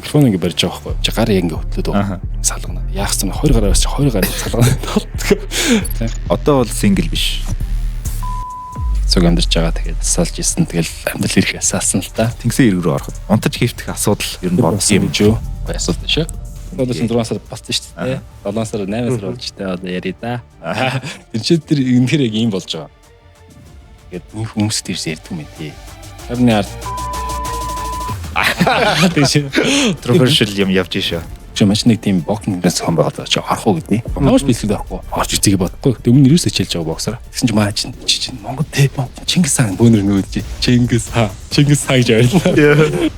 микрофон ингэ барьж байгаа байхгүй. Чи гар яг ингэ хөтлөд байгаа. Салгана. Яах юм 20 гараас чи 20 гараар салгана. Одоо бол сингл биш. Цог амьдарч байгаа тэгээд салж исэн. Тэгэл амьдрал ирэх асаасан л та. Тэнгисийн ирэг рүү ороход унтаж хийвдэх асуудал ер нь бод юм шүү. Асуулт шүү. Одоо 6 сар болсон шүү дээ. 7 сар 8 сар болж дээ. Одоо яри да. Тэр чи тэр үнэхээр яг ийм болж байгаа. Тэгээд хүмүүс тэрс ярьдаг юм тий. Харин яар. Тэш controversial юм явж шүү. Чи маш нэг тийм боксингээс хон байгаад чи орох уу гэдэг. Хавж бэлтгэл байхгүй. Орж үзье бодохгүй. Өмнө нэрээс хичээлж байгаа боксер. Тэгсэн чи маа чи Монгол тий Чингис хаан бөөнөр нөөж Чингис хаан гэж ойлоо.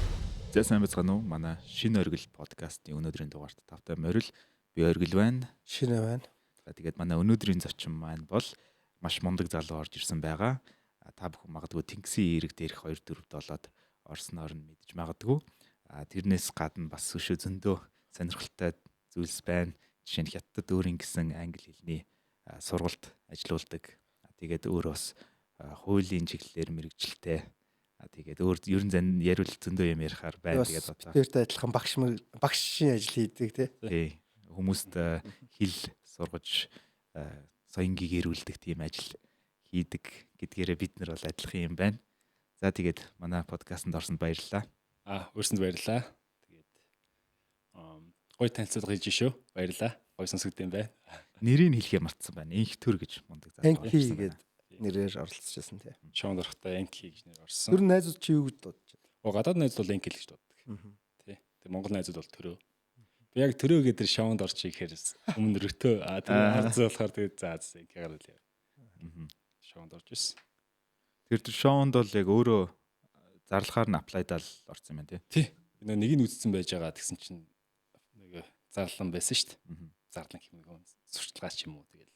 За сайн байцгаана уу? Манай шинэ оргил подкастын өнөөдрийн дугаарт тавтай морил би оргил байна. Шинэ байна. Тэгээд манай өнөөдрийн зочин маань бол маш мундаг залуу орж ирсэн байгаа. Та бүхэн магадгүй Тэнгисийн ирэг дээрх 2 4 7-од орсноор нь мэдж магадгүй. Тэрнээс гадна бас өшөө зөндөө сонирхолтой зүйлс байна. Жишээ нь хятад өөрийн гэсэн англи хэлний сургалт ажиллаулдаг. Тэгээд өөр бас хуулийн чиглэлээр мэрэгжилтэй. Тэгээд өөр ерөн зан яриул зөндөө юм ярихаар байна. Тэгээд бодлоо. Тэртэй адилхан багшийн ажил хийдэг тий. Хүмүүст хэл сургаж соён гэгэрүүлдэг тийм ажил хийдэг гэдгээрээ бид нар бол адилхан юм байна. За тэгээд манай подкастт орсонд баярлалаа. Өөрсөнд баярлалаа. Тэгээд гоё танилцуулга хийж шүү. Баярлалаа. Гоё сонсогд юм байна. Нэрийг хэлхээ мартсан байна. Инх төр гэж мундаг залуу. Энки гэдэг нэрээр оролцож байсан тий. Шоунд орохдоо Энки гэж нэр орсон. Тэр найзууд чи юу гэж дуудаж байна? Гадаад найзууд бол Энки л гэж дууддаг. Тий. Тэгээ Монгол найзууд бол төрөө. Би яг төрөө гэдэг шоунд орчих ихээр өмнө рөтөө тэгээ харцаа болохоор тэгээ заа Энки гараад яа. Шоунд орж ирсэн. Тэр шоунд бол яг өөрөө зарлахаар нь аплайдал орсон юм байна тий. Би нэг нь үзсэн байж байгаа тэгсэн чинь нэг зарлан байсан шүү дээ. Зарлан гэх юм сурталгаач юм уу тэгэл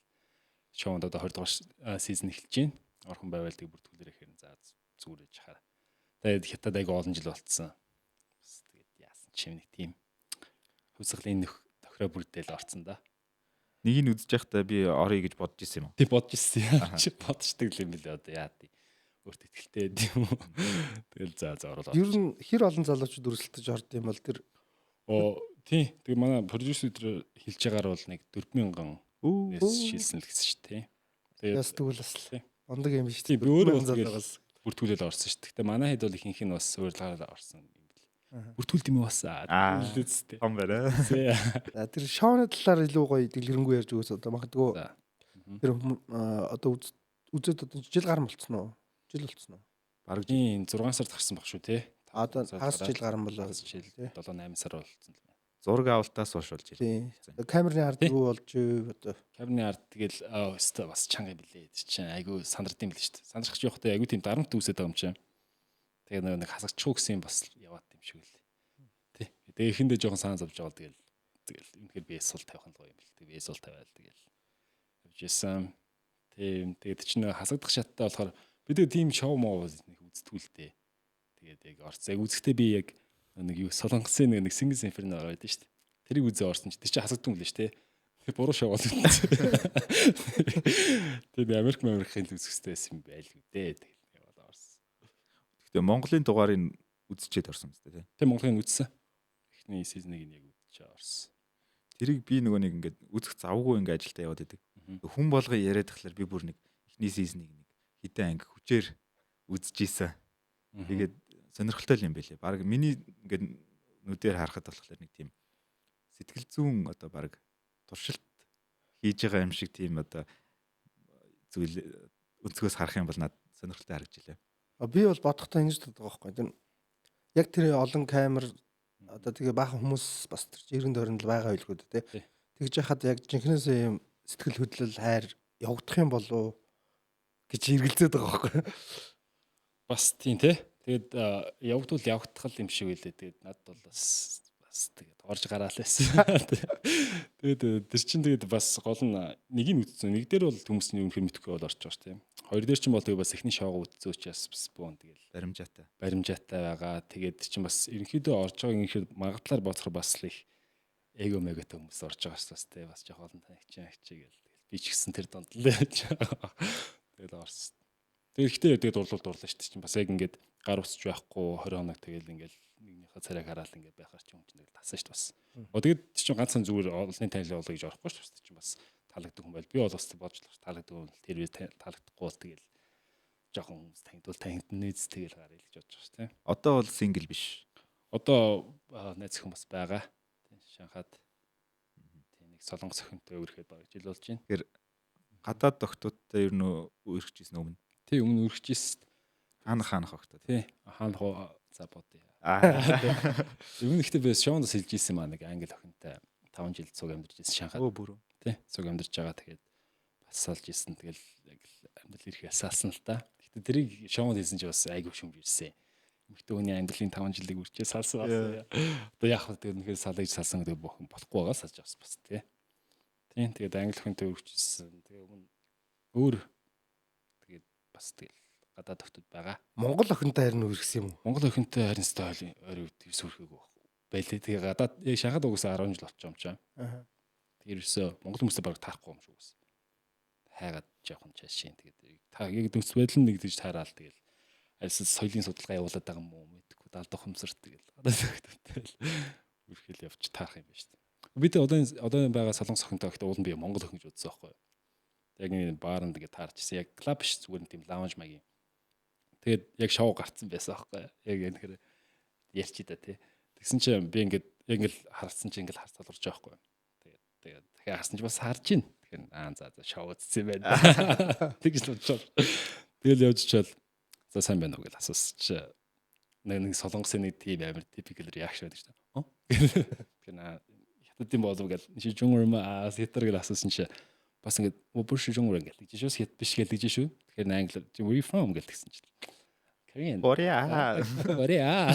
шоунд одоо 20 дугаар сизон эхэлж байна. Орхон байвал тэг бүртгүүлэр ихээр за зүгээрэж хаа. Тэгээд хятад айгу олон жил болцсон. Бас тэгээд яасан ч юм нэг тийм хөвсглийн тохироо бүрдэл орцсон да. Нэг нь үзэж байхдаа би орё гэж бодож ирсэн юм уу? Тий бодож ирсэн. Чи бодчихдаг юм билээ одоо яа тий. Өөрт ихтэй юм уу? Тэгэл за оруулаад. Ер нь хэр олон залуучууд өрсөлдөж орд юм бол тэр тий. Тэгээ манай продюсер дээр хэлж байгаагаар бол нэг 4,000 шилсэн л гэсэн шүү дээ. Тэгээд тэгвэл бас ондаг юм биш тий. Би өөрөө залуугаас бүртгүүлэл орсон шүү. Гэтэ манай хэд бол ихэнх нь бас урьдлагаараа орсон юм бэл. Бүртгүүлд юм уу бас үлдээстэй. Том байна. Тэр шоуны талаар илүү гоё дэлгэрэнгүй ярьж өгөөс одоо магадгүй. Тэр одоо үзээд одоо жил гарсан болцсон уу? Жил болцсон уу? Бараг 6 сард гарсан баг шүү те. Одоо хагас жил гарсан болоо жил 7-8 сар болцсон л байна. Зураг авалтаас хойш болж ирсэн. Камерны ард юу болж одоо камерны ард тэгэл өстө бас чанга юм билээ. Чинь айгу сандрд юм билээ шүү дээ. Сандрах ч явахдаа айгу тийм дарамт үсээд байгаа юм чинь. Тэгээ нэг хасагчгүй гэсэн бас яваад юм шиг л. Тий. Тэгээ ихэндээ жоохон саан завж байгаа тэгэл үнэхээр би эсвэл тавих нь гоё юм бэл. Тэгээ эсвэл тавиал тэгэл явж исэн. Тийм тэгээд чинь хасагдах шаттай болохоор бид тийм шоу моо нэг үздэгүүлтэй. Тэгээд яг орцыг үзэхдээ би яг нэг юу солонгосын нэг Singles Inferno ороод шүү дээ. Тэрийг үзээ орсон чи тэр чинь хасагдсан юм лээ шүү дээ. Тэр буруу шоу болов. Тэгээд Америкийн үзэхтэй байсан юм байлгүй дээ. Тэгээд яваад орсон. Гэхдээ Монголын дугаарыг үзчихэд орсон юм зү дээ. Тийм Монголын үзсэн. Эхний сизныг яг үзчихээ орсон. Тэрийг би нөгөө нэг ингээд үзэх завгүй ингээд ажилдаа яваад идэг. Хүн болгоо яриад тахлаар би бүр нэг эхний сизныг нэг хитэн анги хүчээр үзчихсэн. Тэгээд сонирхолтой юм байлээ. Бараг миний ингээд нүдээр харахад болохоор нэг тийм сэтгэл зүүн одоо бараг туршилт хийж байгаа юм шиг тийм одоо зүйл өнцгөөс харах юм бол надад сонирхолтой харагдчихлаа. Би бол бодохдоо ингэж боддог байхгүй. Тэр яг тэр олон камер одоо тэгээ баахан хүмүүс бас тэр иргэн дөрөнд байгаа байлгүй дээ. Тэгж яхад яг жинхнээсээ юм сэтгэл хөдлөл хайр явагдах юм болов гэж эргэлзээд байгаа байхгүй. Бас тийм тий. Тэгээд явагдвал явагдах юм шиг үлээ. Тэгээд надад бол бас тэгээд орж гараал байсан. Тэгээд тэр чинь тэгээд бас гол нь нэг нь үтсэн. Нэг дээр бол хүмүүсний үнэхээр мэдхгүй бол орж байгаа шүү дээ. Хоёр дээр чинь бол тэгээд бас эхний шоуг үтсэн учраас бас бүүн тэгээд баримжаатай байгаа. Тэгээд чинь бас ерөнхийдөө орж байгаа ингэхээр магадлаар боцохор бас л их эго меготой хүмүүс орж байгаа шүү дээ. Бас жоох олон танигчаа гэл би ч гэсэн тэр донд л байж байгаа. Тэгээд орсон. Тэгээд ихтэй тэгээд дурлал шүү дээ. Чинь бас яг ингээд гар усч байхгүй 20 хоног тэгэл ингээл нэгнийхээ царайг хараад ингээд байхаар ч юм чинь тасан шүү дээ бас. Тэгээд чинь ганцхан зүгээр олонний танил болгоё гэж орохгүй шүү дээ чинь бас таалагддаг хүн байл. Би бол бас болж таалагддаг хүн тэр үе таалагдахгүй бол тэгэл жоохон хүмүүс таньдвал таньдны үз тэгэл гараа л гэж бодож байгаа шүү дээ. Одоо бол сингл биш. Одоо найз охин бас байгаа. Шанхаад тийм нэг солонгос охинтой өрхөд баг жил болж байна. Тэгэхээр гадаад тогтуудтай ер нь үргэлжижсэн өмнө. Тий өмнө үргэлжижсэн. Хаанах огтой. Тий хаанах за бодъё. Өмнө ихтэй би шоунд сэлж ийсэн маа нэг англи охинтой 5 жил цуг амьдарч ийсэн Шанхаад. Бүр. Тий цуг амьдарч байгаа тэгээд бас салж ийсэн тэгэл яг амьдрал ирэх ясаасан л та. Гэтэ тэрийг шоунд хийсэн чи бас айгүй шүмж ирсэн. Эмэгтэй хүний амьдралын 5 жилиг үрчээ салсан байна. Одоо яг хөө тэгээд үнэхээр салж салсан гэдэг болохгүй байгаа салж авсан бас тий. Тийм тэгээд англи охинтой үргэлжсэн. Тэгээ өмнө өөр тэгээд бас тэгэл гадаад охтод байгаа. Монгол охинтой харин үргэсэн юм уу? Монгол охинтой харин стайл ойр үт сүрхэг байлээ. Тэгээ гадаад яг Шанхаад угсаа 10 жил болчихсон юм чам. Тэр ерөөсөө Монгол хүмүүстэй баг таахгүй юм шиг үс. Хайгаад жоохон чашийн тэгээд та яг нөхц байдал нь нэгдэж таараал тэгэл альс соёлын судалгаа явуулаад байгаа юм уу мэдгүй даалдах хумсар тэгэл гадаад охинтой үргэлжил явж таарах юм байна шүү дээ. Бид одоо байгаа солонгос охинтой ихтэй уул нь би Монгол охин гэж үзсэн байхгүй юу. Яг нэг баарнд ингээд таарчсан. Яг клуб биш зүгээр тийм лаунж маягийн. Тэгээд яг шоу гарцсан байсан байхгүй юу. Яг энэ ярьч да тий. Тэгсэн чинь би ингээд яг ингээд харсан чинь ингээд харц толгорч байгаа байхгүй юу. Тэгээд дахиад харсан чинь бас харж байна. Тэгэхээр за шоу үзсэн юм байна. Тэгж л бодчихоо. Тэгэл явж чал за сайн байна уу гэж асуусч нэг солонгосын нэг тийм амар typical reaction байдаг шүү дээ. Тэгэхээр хятадын болов гэж чи жунгөр маа сэтэр гэж асуусан чи бас ингээд бүр жунгөр ингээд гэж шүү хят биш гэж шүү. Тэгэхээр англиар where you from гэж тэгсэн чи Korean. Korea.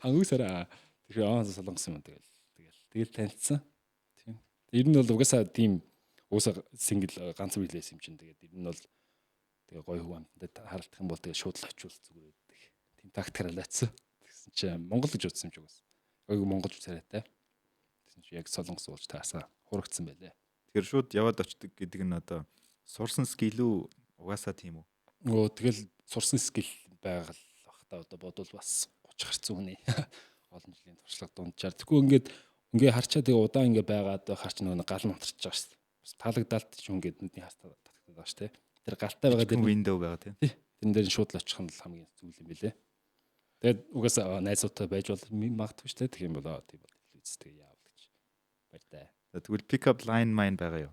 Ангусараа. Тэгэхээр солонгос юм тэгэл танилцсан. Тийм. Ер нь бол угаасаа тийм угаасаа сингл ганц үйлээс юм чинь тэгээд ер нь бол тэгээ гоё хүү амтанд харагдах юм бол тэгээ шууд л очивол зүгээр байдаг. Тийм тактикаар лайцсан. Тэгсэн чинь Монгол гэж утсан юм чи угаас. Ойг монголч царайтай. Тэгсэн чинь яг солонгос уулж таасаа хурагдсан байлээ. Тэгэхээр шууд яваад очдөг гэдэг нь одоо сурсан скил үү угаасаа тийм үү? Өө тэгэл сурсан скил байгаль бах та одоо бодвол бас 30 гарц үний олон жилийн туршлага дунджаар. Тэгэхгүй ингээд харчаа тэгээ удаан ингээд байгаад харч нөгөө гал нь унтарч байгаа шүү дээ. Бас таалагдалт ч ингээд нүдний хас татагдаад байгаа шүү дээ. Тэр галтай байгаа дээр window байгаа тийм. Тэрэн дээр шууд л очих нь хамгийн зүйл юм билэ. Тэгээд угаасаа найзуутай байж бол магадгүй шүү дээ. Тэгэх юм бол тийм бол хэлээстэй яав гэж баяртай. Тэгвэл pick up line mine байгаа юу?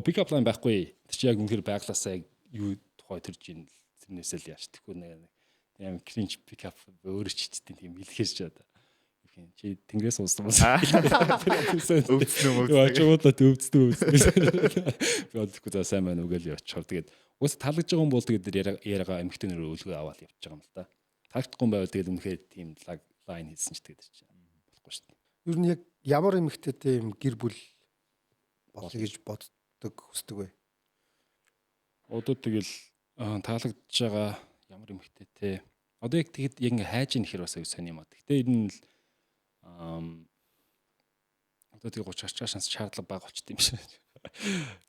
Pick up line байхгүй. Тэр чи яг үнэхээр байглаасаа юу тухай төрж ийн тэрнээсээ л яаш. Тэгэхгүй нэг юм cringe pick up өөрөө ч чичтийн тийм хэлэхэр ч одоо чи тэнгэрээс ууссан бас өвдсөн юм уу чуудаа өвдсөн би бодохгүй за сайн байна уу гэж явчихор тэгээд уус таалагдж байгаа юм бол тэгээд яриагаа эмхтэнээр өлгөө аваад явчих байгаа юм л та таагдахгүй байвал тэгээд үнэхээр тийм лайн хийсэн ч тэгээд чи болохгүй шүү дээ. Ер нь яг ямар эмхтэйтэй юм гэр бүл болъё гэж боддог хүсдэг вэ? Одоо тэгэл таалагдж байгаа ямар эмхтэйтэй одоо яг тэгэд яг ингээ хайж ийн гэхэр бас аюу сони юм аа. Гэтэ ер нь одоо тэгээ 30 шанс шаардлага бага болчт юм шиг.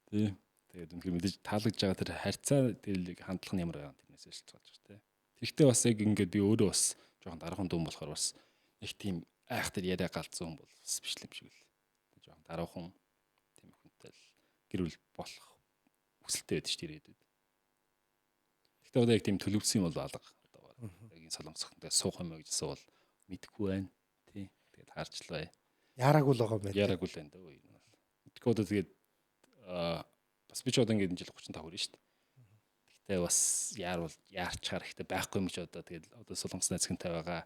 Тийм. Тэгээд үнэхээр мэдээж таалагдж байгаа тэр харьцаа тэр хандлага нь ямар байгаа тэрнээс шалтгаалж байна тий. Тэгэхдээ бас яг ингээд би өөрөө бас жоохон дараахан дүн болохоор бас их тийм айх тэр яриа галзуу юм бол бас биш юм шиг л. Жоохон дараахан тийм хүнтэй л гэр бүл болох хүсэлтэй байдаг ш тийрээд. Гэхдээ одоо яг тийм төлөвлөсөн юм бол алга. Одоо яг энэ солонгосхонтой суух юм гэж асуувал мэдэхгүй байна. Тий. Тэгээд харчлаа. Яраагүй л байгаа юм байна. Яраагүй л байна даа. Тэгэхгүй одоо тэгээд бас би ч одоо ингээд энэ жил 35 хүрэн шүү дээ. Гэхдээ бас яарчаар ихтэй байхгүй юм ч одоо тэгээд одоо солонгос найзхантай байгаа.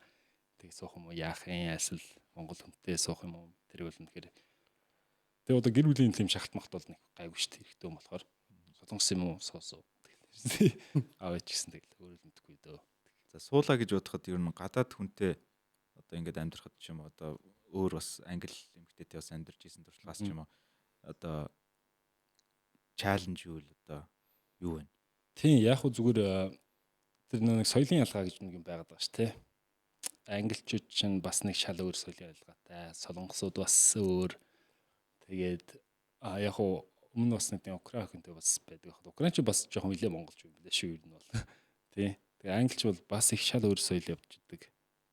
Тэгээд суух юм уу яах юм эсвэл Монгол хүнтэй суух юм уу тэр бол үнэхээр тэгээд одоо гэр бүлийн тийм шахалт бол нэг гайгүй шүү дээ. Ихтэй юм болохоор солонгос юм уу суусуу. Аваач гэсэн тэгэл өөрөө л мэдгүй дөө. За суулаа гэж бодоход ер нь гадаад хүнтэй одоо ингээд амьдрахад ч юм уу одоо өөр бас англи эмэгтэйтэй бас амьдарч исэн туршлагаас ч юм уу одоо чаленж юу л одоо юу вэ? Тийм яг хөө зүгээр тэр нэг соёлын ялгаа гэж нэг юм байгаад байгаа ш тий. Англичууд чинь бас нэг шал өөр соёлын ялгаатай. Солонгосууд бас өөр. Тэгээд яг хөө өмнө бас нэг Украин хүнтэй бас байдаг. Украинч бас жоохон нэлээ монголч юм билээ шүү ер нь бол. Тий. Тэгээ англич бол бас их шал өөр соёл явж идэг.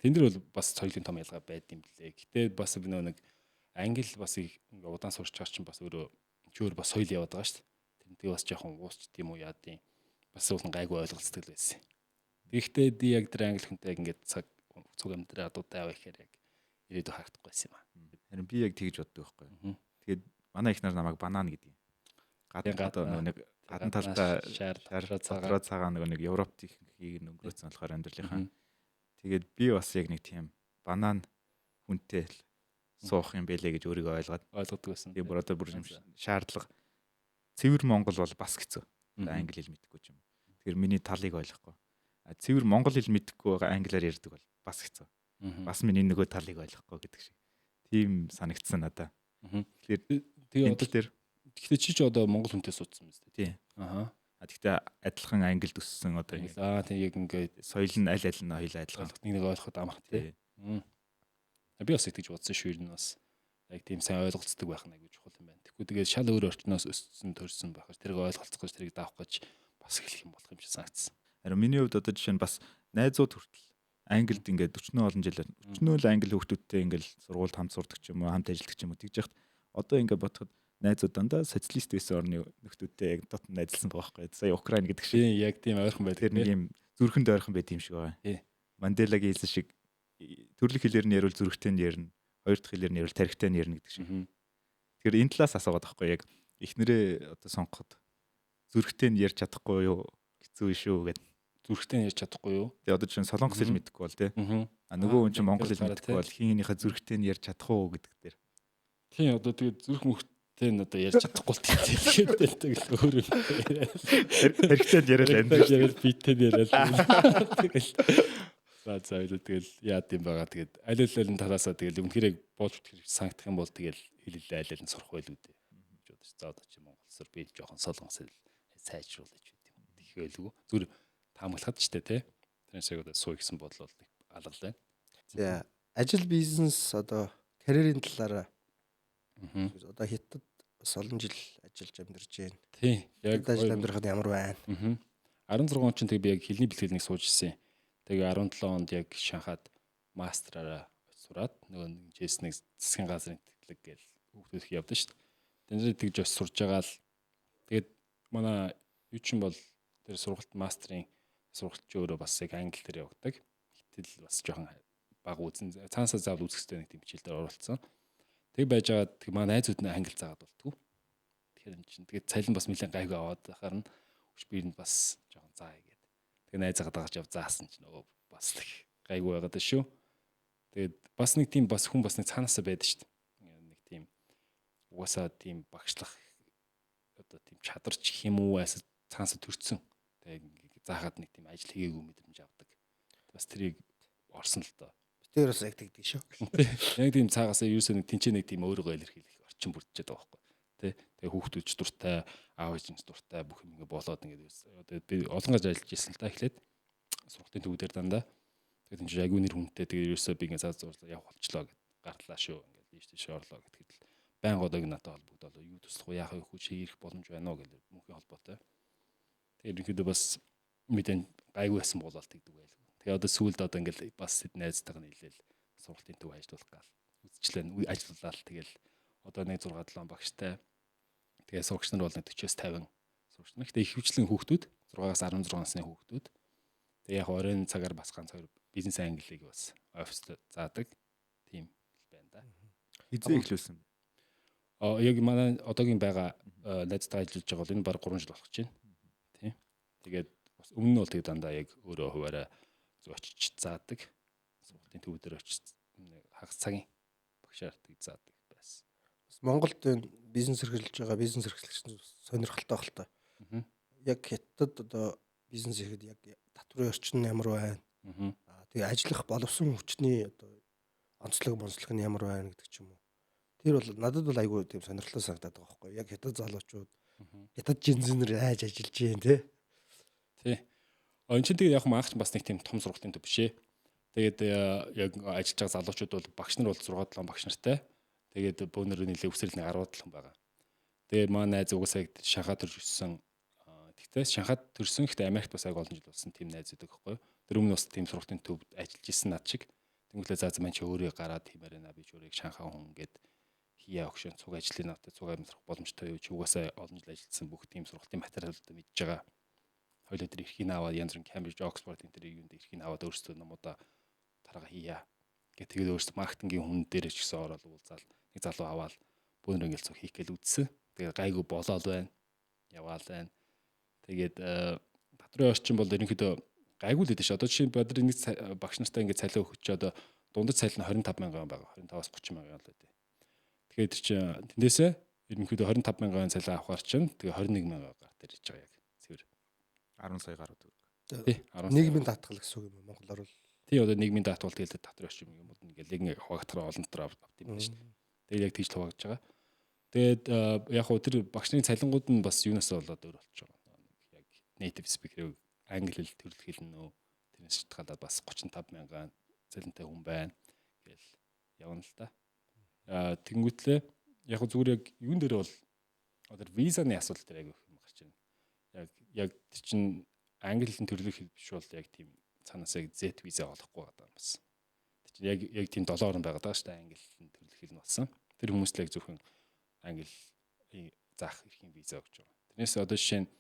Тэн дээр бол бас соёлын том ялгаа байд юм лээ. Гэтэ бас нэг англи бас ингээ удаан сурч байгаа чинь бас өөрөө чөөр бас соёл яваад байгаа шүү дээ. Тэрнтэй бас жоохон уусч тийм үү яадیں۔ Бас уулын гайгүй ойлголцдог байсан. Тэгэхдээ би яг тэр англи хүнтэй ингээд цаг амьдраа дуудаа авах гэхээр яг ирээдүй харагдахгүй байсан юм аа. Харин би яг тэгж боддог байхгүй. Тэгээд манай их нар намайг банан гэдэг юм. Гадна нэг гадна талдаа шаар цагаан нэг Европт ихийг өнгөрөөсөн болохоор амьдралынхаа. Тэгээд би бас яг нэг тийм банан хүнтэй суух юм бэлээ гэж өөрийгөө ойлгодог байсан. Тэгээд бүр одоо бүр шаардлага цэвэр Монгол бол бас хэцүү. Англи хэл мэдэхгүй ч юм. Тэгэхээр миний талыг ойлгохгүй. Цэвэр Монгол хэл мэдэхгүй байгаа англиар ярьдаг бол бас хэцүү. Бас миний нөгөө талыг ойлгохгүй гэдэг шиг. Тийм санагдсан надаа. Тэгэхээр тэгэхээр чи ч одоо Монгол хүнтэй суудсан мэт. Тийм. Аха. Гэхдээ адилхан англи төссөн одоо тийм яг ингээд соёл нь аль аль нь хоёулаа адилхан. Нэг ойлгоход амарх тий. Би бас тэгж бодсон шүү ер нь бас яг тийм сайн ойлголцдог байх нь аягүй чухал юм байна. Тэгэхгүй тэгээд шал өөр орчноос өссөн төрсэн байхаар тэрийг ойлголцох гэж тэрийг даах гэж бас эхлэх юм болох юм шиг санагдсан. Харин миний хувьд одоо жишээ нь бас найзууд хүртэл англид ингээд 40 олон жилээр 40 л англи хүүхдүүдтэй ингээд сургуульд хамт сурдаг ч юм уу хамт ажилладаг ч юм уу тэгж яхад одоо ингээд бодоход найзууд дандаа социалист байсан орны нөхдүүдтэй яг дотн найзлсан байгаа байхгүй. Сая Украин гэдэг шиг. Яг тийм ойрхон байдаг. Тэр нэг юм зүрхэнд ойрхон байт юм шиг байна. Манделагийн хэлсэн шиг төрөлх хэлээр нь ярил зүрхтэй нь ярина. Хоёр дахь хэлээр нь ярил тархитай нь ярина гэдэг шиг. Тэгэхээр энэ талаас асуугаад байхгүй яг эхнэрээ одоо сонгоход зүрхтэй нь ярьж чадахгүй юу хэцүү шүү гэдэг. Зүрхтэй нь ярьж чадахгүй юу? Тэгээ одоо чинь солонгос хэл мэдэхгүй бол тий. Нөгөө хүн чинь монгол хэл мэдэхгүй бол хинийхээ зүрхтэй нь ярьж чадах уу гэдэг дээр. Тийм одоо тэгээд зүрх мөхтэй нь одоо ярьж чадахгүй л тэгээд өөр юм. Хэрэгтэй нь яриад амьдрал битэй яриад. Тэгэл за тэгэл яад юм байгаа. Тэгээд аль аль нь тараасаа тэгэл үнэхээр бууж утгах санагдах юм бол тэгэл хэлэлээ аль аль нь сурах байлгүй дээ. гэж бодож. За одоо чи монголсор би жоохон солонгос хэл сайжруулж гэдэг юм. Тэхээлгүй. Зүр таамаглахад ч тий. Тэрнээс яг одоо суу гэсэн бодлол нэг алгал байна. За ажил бизнес одоо карьерийн талаараа одоо хятад бас олон жил ажиллаж амьдарч байна. Тий. Яг ажил амьдрахад ямар байна? 16 он чинь тэг би яг хэлний бэлтгэлийг сууж ирсэн. Тэгээ 17 онд яг Шанхайд мастраараа сураад нөгөө JS- нэг засгийн газрын тэтгэлэг гээл хүүхдүүд явдсан шүү дээ. Тэнд тэгж бас сурж байгаа л тэгээд манай юу ч юм бол тэр сургалт мастрын сургалт ч өөрөө бас яг англи дээр явагддаг. Гэтэл бас жоохон бага үзэн цаанасаа заавал үзэх хэрэгтэй нэг тийм хичээлдэр оролцсон. Тэг байж байгаа тэг манай найзууд нь англи заагаад болтгоо. Тэгэхээр энэ чинь тэгээд цалин бас нэлээд гайгүй аваад харна. Хүч биенд бас жоохон заа игээд. Тэгээ найзаагаа дагаж яв заасан чинь нөгөө бас гайгүй байгаад шүү. Тэгээд бас нэг тийм бас хүн бас нэг цаанаасаа байдаг шүү дээ. Нэг тийм угаасаа тийм багшлах одоо тийм чадварч юм уу цаанасаа төрцөн. Тэгээд заахад нэг тийм ажил хийгээгүй мэдрэмж авдаг. Бас тэрийг орсон л доо. Тэр бас яг тэгдэг шүү. Яг тийм цаагаасаа юусоо нэг тэнцээ нэг тийм өөрийгөө илэрхийлэх орчин бүрдчихэд байгаа байхгүй. Тэ. Тэгээ хүүхдүүд ч дуртай, аав ээжийн ч дуртай бүх юм ингэ болоод ингээд би олон гаж ажиллаж ирсэн л та эхлээд сургалтын төвдөр дандаа. Тэгээд энэ айгүй нэр хүнтэй тэгээд юусоо би ингэ заа зурлаа явах болчлоо гэд гарлаа шүү. Ингээд ийш тийш орлоо гэхэд л байн годог надад холбогдоод юу туслах вэ яах вэ хүч хийх боломж байна уу гэдэг мөнхийн холбоотой. Тэгээд ерөнхийдөө бас мэдэн гайгүй байсан болоод тэгдэг байл. Тэгээ одоо сүүлд одоо ингээл бас найзтайгаа нийлээл сургалтын төв ажиллах гал үзчлээ ажиллалаа л тэгэл одоо нэг 6-7 багштай тэгээ сурагч нар бол 40-50 сурагч нар. Гэтэ их хвчлэн хүүхдүүд 6-аас 16 насны хүүхдүүд. Тэгээ яг оройн цагаар бас ганц хоёр бизнес англиг бас оффист заадаг тийм байна да. Хизээ эхлүүлсэн. Яг манай одоогийн байгаа найзтай ажиллаж байгаа бол энэ баг 3 жил болох гэж байна. Тийм. Тэгээд бас өмнө нь бол тэгээ дандаа яг өөрөө хуваараа очиж заадаг. Сургалтын төв дээр очиж хагас цагийн багшаар тэг заадаг байсан. Бас Монголд бизнес эрхэлж байгаа бизнес эрхлэгч сонирхолтой хэл та. Яг хятад одоо бизнес ихэд яг татврын орчин нь ямар байна? Тэгээ ажиллах боловсон хүчний одоо онцлог нь ямар байна гэдэг ч юм уу. Тэр бол надад бол айгүй тийм сонирхолтой санагдаад байгаа байхгүй. Яг хятад залуучууд хятад жинзэнэр айж ажиллаж байна те. Тий. Энэ чинь тэгээд яг маагч бас нэг тийм том сургалтын төв бишээ. Тэгээд яг ажиллаж байгаа залуучууд бол багш нар бол 6-7 багш нартай. Тэгээд бөөнөр нэлээ өсрөл нэг 10 байгаа. Тэгээд манай найз угаасаа Шанхайд төрж өссөн. Тэгтээ Шанхайд төрсөн гэхдээ Америкт бас аяг олон жил болсон тийм найзууд байхгүй. Тэр өмнө бас тийм сургалтын төвд ажиллаж исэн над шиг. Тэнгүүлээ заа заман чи өөрөө гараад тиймээр наа би ч өөрийг Шанхай хүн гээд хия өгшөн цуг ажлын навтай цуг амьдрах боломжтой юу чи угаасаа олон жил ажилласан бүх тийм сургалтын материалуудыг мэдж байгаа. Хоёул өдөр эрхийг аваад янз бүрийн Cambridge, Oxford энэ төр юунд эрхийг аваад өөрсдөө номуудаа тарга хийя. Гэ тэгээд өөрсдөө маркетингийн хүн дээр ч гэсэн ороод уулзаал нэг залуу аваад бөөнөр ингээл цуг хийх гээл үдсэн. Тэгээд гайгүй болоод байна. Яваал байна. Тэгээд татрын орчин бол ерөнхийдөө гайгүй л дээ ш. Одоо жишээ нь бодор нэг багш нартай ингээд цалиа өгч одоо дундаж цалин 25,000 байгаа. 25-аас 30,000 л дээ. Тэгэхээр чи тэндээсээ ерөнхийдөө 25,000 цалин авахар чинь тэгээ 21,000 гарт ирж байгаа яг цэвэр 10 сая гаруй төгрөг. Тий 10 нийгмийн даатгал гэсэн үг юм Монголоор бол. Тий одоо нийгмийн даатгал тэгэл татрын орчин юм бол ингээл яг хуваагдахаар олон дотор авт юм байна шүү дээ. Тэгээд яг тийж хуваагдж байгаа. Тэгээд яг хөө тэр багшны цалингууд нь бас юунаас болоод өөр болчих жооо. Яг native speaker англи хэл төрөл хэлнэ. Тэрнээс шалтгаалаад бас 35,000 цалинтай хүн байна гэл явна л та. Тэнгүүтлээ яг зүгээр яг юун дээр бол одоо визаны асуудал дээр айгүй юм гарч байна. Яг тэр чинь англи хэлний төрөл хэл биш бол яг тийм цаанаас яг Z виза олохгүй байгаа юм бас. Тэр чинь яг тийм 7 орн байгаа даа шүү дээ англи хэлний төрөл хэл нь болсон. Тэр хүмүүс л яг зөвхөн англи заах эрхийн виза өгч байгаа. Тэрнээс одоо жишээ нь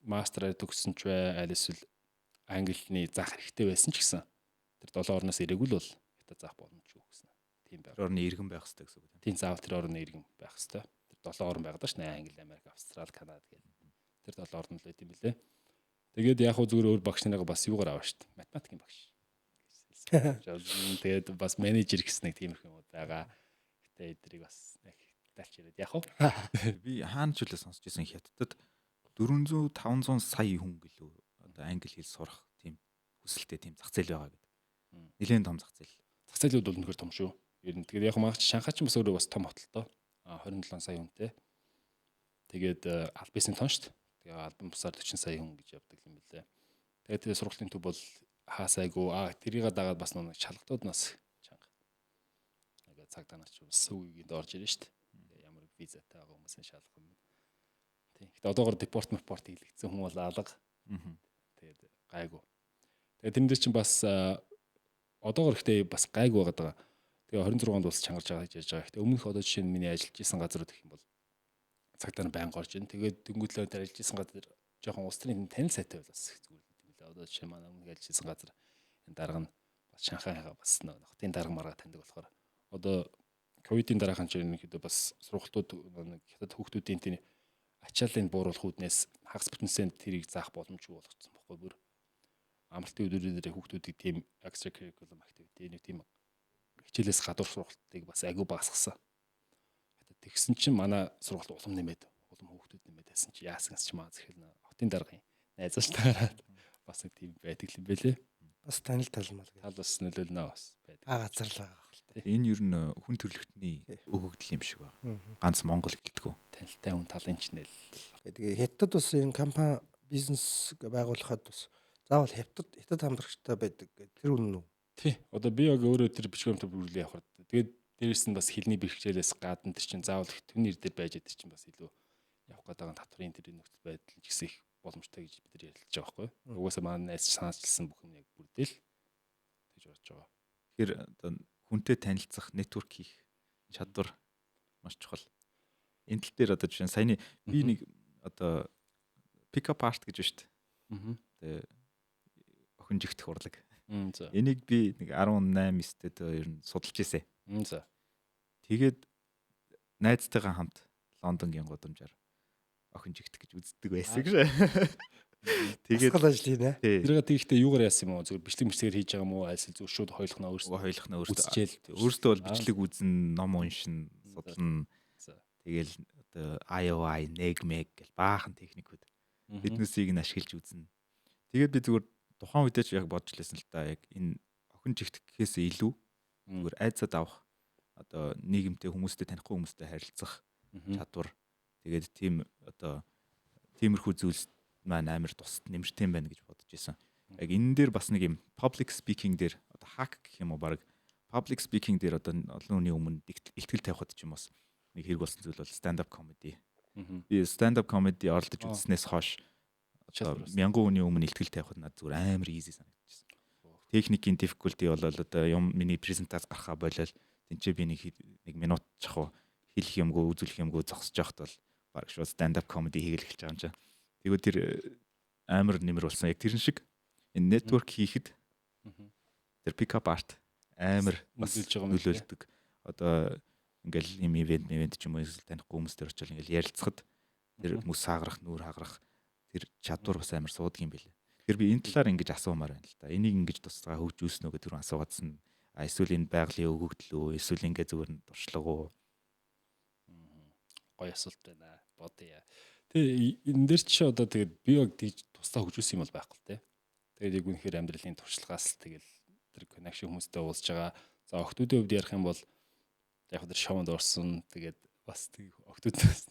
мастераар төгссөн ч бай, аль эсвэл англи хэлний заах хэрэгтэй байсан ч гэсэн тэр 7 орноос ирээгүй л бол ята заах боломжгүй гэсэн. Тийм байна. Тэр орны иргэн байх хэрэгтэй гэсэн үг тийм. Тийм заавал тэр орны иргэн байх хэрэгтэй. Тэр 7 орн байгаад ш нь Англи, Америк, Австрали, Канада гэх. Тэр 7 орн л байт юм билээ. Тэгээд яг хөө зүгээр өөр багш нарыг бас юугаар аваа штт. Математикийн багш. Тэгээд бас менежер гэсэн нэг тиймэрхүү юм байгаа. Гэтэ эдрийг бас яг талч яриад яг хөө. Би хаана ч үлээ сонсч байсан хятадд 400-500 сая хүн гэлөө одоо англи хэл сурах тийм хүсэлтэй тийм зах зээл байгаа гэдэг. Нилээн том зах зээл. Зах зээлүүд бол үнэхээр том шүү. Ер нь тэгээд яг магч Шанхай ч бас өөрөө бас том хотолтой. 27 сая хүнтэй. Тэгээд аль биесний тон шүү дээ. Тэгээ албан бусаар 40 сая хүн гэж явдаг юм билээ. Тэгээд тэр сургалтын төв бол хаасайгүй тэрийг дагаад бас нэг шалгалтууд нас чанга. Ингээ цаг танаач бас үеигэнд орж ирэн шүү дээ. Ямар визатай байгаа хүмүүсийн шалгах. Тийм. Гэтэ одоогор депортмент хийлэгдсэн хүн бол алга. Тэгээд гайгүй. Тэгээд тэрэн дээр чинь бас одоогор ихтэй бас гайгүй байгаа. Тэгээ 26 онд улс чангарч байгаа гэж ярьж байгаа. Гэтэ өмнөх одоо жишээ нь миний ажиллаж исэн газрууд гэх юм бол цагтаа баян горж ин. Тэгээд дөнгөдлөө дээр ажиллаж исэн газар жоохон улс төрийн танил сайтай байлаас зүгээр юм лээ. Одоо жишээ маань өмнөх ажиллаж исэн газар энэ дарга нь бас Шанхайгаа бас хотын дарга марга таньдаг болохоор одоо ковидын дараахан ч ерөнхийдөө бас сургалтууд нэг хятад хүүхдүүдийн тийм ачааллыг бууруулах үүднээс хагас бүтэнсэнд тэрийг заах боломжгүй болгоцсон байхгүй бүр амралтын өдрүүдээр хүүхдүүдийг тийм extra curriculum activity нэг тийм хичээлээс гадуур сургалтыг бас агүй багасгасан. Тэгсэн чинь манай сургалт улам нэмээд улам хүүхдүүд нэмээд байсан чи яасан ч маа зэрхэл хотын даргын найзаач таараад бас нэг тийм байдаг юм байлээ. Бас танил талмал гэх. Тал бас нөлөөлнө бас байдаг. Газар л байгаа хэл. Энэ ер нь хүн төрөлхтний өгөгдөл юм шиг байна. Ганц Монгол гэлтгүү. Танилтай хүн талын чинэл. Тэгээ хятад бас энэ компани бизнес байгуулахад бас заавал хятад хамтрагчтай байдаг гэдэг тэр үнэн үү? Тий. Одоо би яг өөрөө тэр бичгүүрмтэй бүрүүлээ явахад тэгээд дээрэс нь бас хэлний бэрхшээлээс гадна тэр чинь заавал хүн нэр дээр байж тэр чинь бас илүү явах гэдэг татврын тэр нөхцөл байдал ч гэсэн их боломжтой гэж бид нар ярилцж байгаа байхгүй юу? Угаасаа манай найз санаачилсан бүх юм яг бүрдэл тэгж бодож байгаа. Тэгэхээр одоо хүнтэй танилцах, network хийх чадвар маш чухал. Энэ тал дээр одоо жишээ нь саяны би нэг одоо pick up art гэж байна шүү дээ. Тэгээ охин жигдэх урлаг. Энийг би нэг 18 стэд ер нь судалж ирсэн. За. Тэгээд найзтайгаа хамт Лондонгийн гудамжаар охин жигдэх гэж үздэг байсан гэж. Тэгээд асгал ажил хийнэ. Тэрийг тийхтэй юугаар яасан юм уу? Зүгээр бичлэг мэрсгээр хийж байгаа мó альс зүг шууд хойлохноо өөртөө өөртөө бол бичлэг үзэн, ном уншин, судлан. Тэгэл одоо IOI, NEGMEG гэл баахан техникүүд биднээсийг нь ашиглаж үзнэ. Тэгээд би зүгээр тухайн үедээ ч яг бодж лээсэн л та яг энэ охин жигдэхээс илүү зүгээр айцад авах одоо нийгэмтэй хүмүүстэй танихгүй хүмүүстэй харилцах чадвар. Тэгээд тийм одоо тиймэрхүү зүйлс маань амар тусад нэмэртэй байна гэж бодож байсан. Яг энэ дээр бас нэг юм public speaking дээр одоо hack гэх юм уу баг public speaking дээр одоо олон хүний өмнө ихтгэл тавихад ч юм бас нэг хэрэг болсон зүйл бол stand up comedy. Би stand up comedy оролдож үзснээс хойш мянган хүний өмнө ихтгэл тавихад надад зүгээр амар easy санагдчихсан. техникийн difficulty бол одоо юм миний презентац гарахаа болол тэнцээ би нэг минут чахуу хэлэх юмгүй үзүүлэх юмгүй зогсож явахд бол баг шууд stand up comedy хийгээл эхэлж байгаа юм чинь. Тэгвэл тэр амар нэмэр болсон. Яг тэрэн шиг энэ network хийхэд тэр pick up art амар бас нөлөөлдөг. Одоо ингээл юм event ч юм уу эсвэл танихгүй хүмүүстэй очил ингээл ярилцахад тэр хүмүүс сааграх, нүүр хагарах тэр чадвар бас амар суудаг юм билээ. Тэгэхээр би энэ талаар ингэж асуумаар байна л да. Энийг ингэж тусгаа хөгжүүлснө гэдэг түрүүн асуугаадсан. Эсвэл энэ байгалийн өгөгдөл үү? Эсвэл ингээ зүгээр нь туршлага уу? Гоё асуулт байна. Бодъё. Тэгээ энэ дээр чи одоо тэгээд би яг тийж тусдаа хөгжүүлсэн юм бол байхгүй л те. Тэгээд яг үнэхээр амьдралын туршлагаас л тэгэл тэр connection хүмүүстэй уулзж байгаа. За охтуудын хувьд ярих юм бол яг тэр шоунд орсон. Тэгээд бас тэг охтуудаас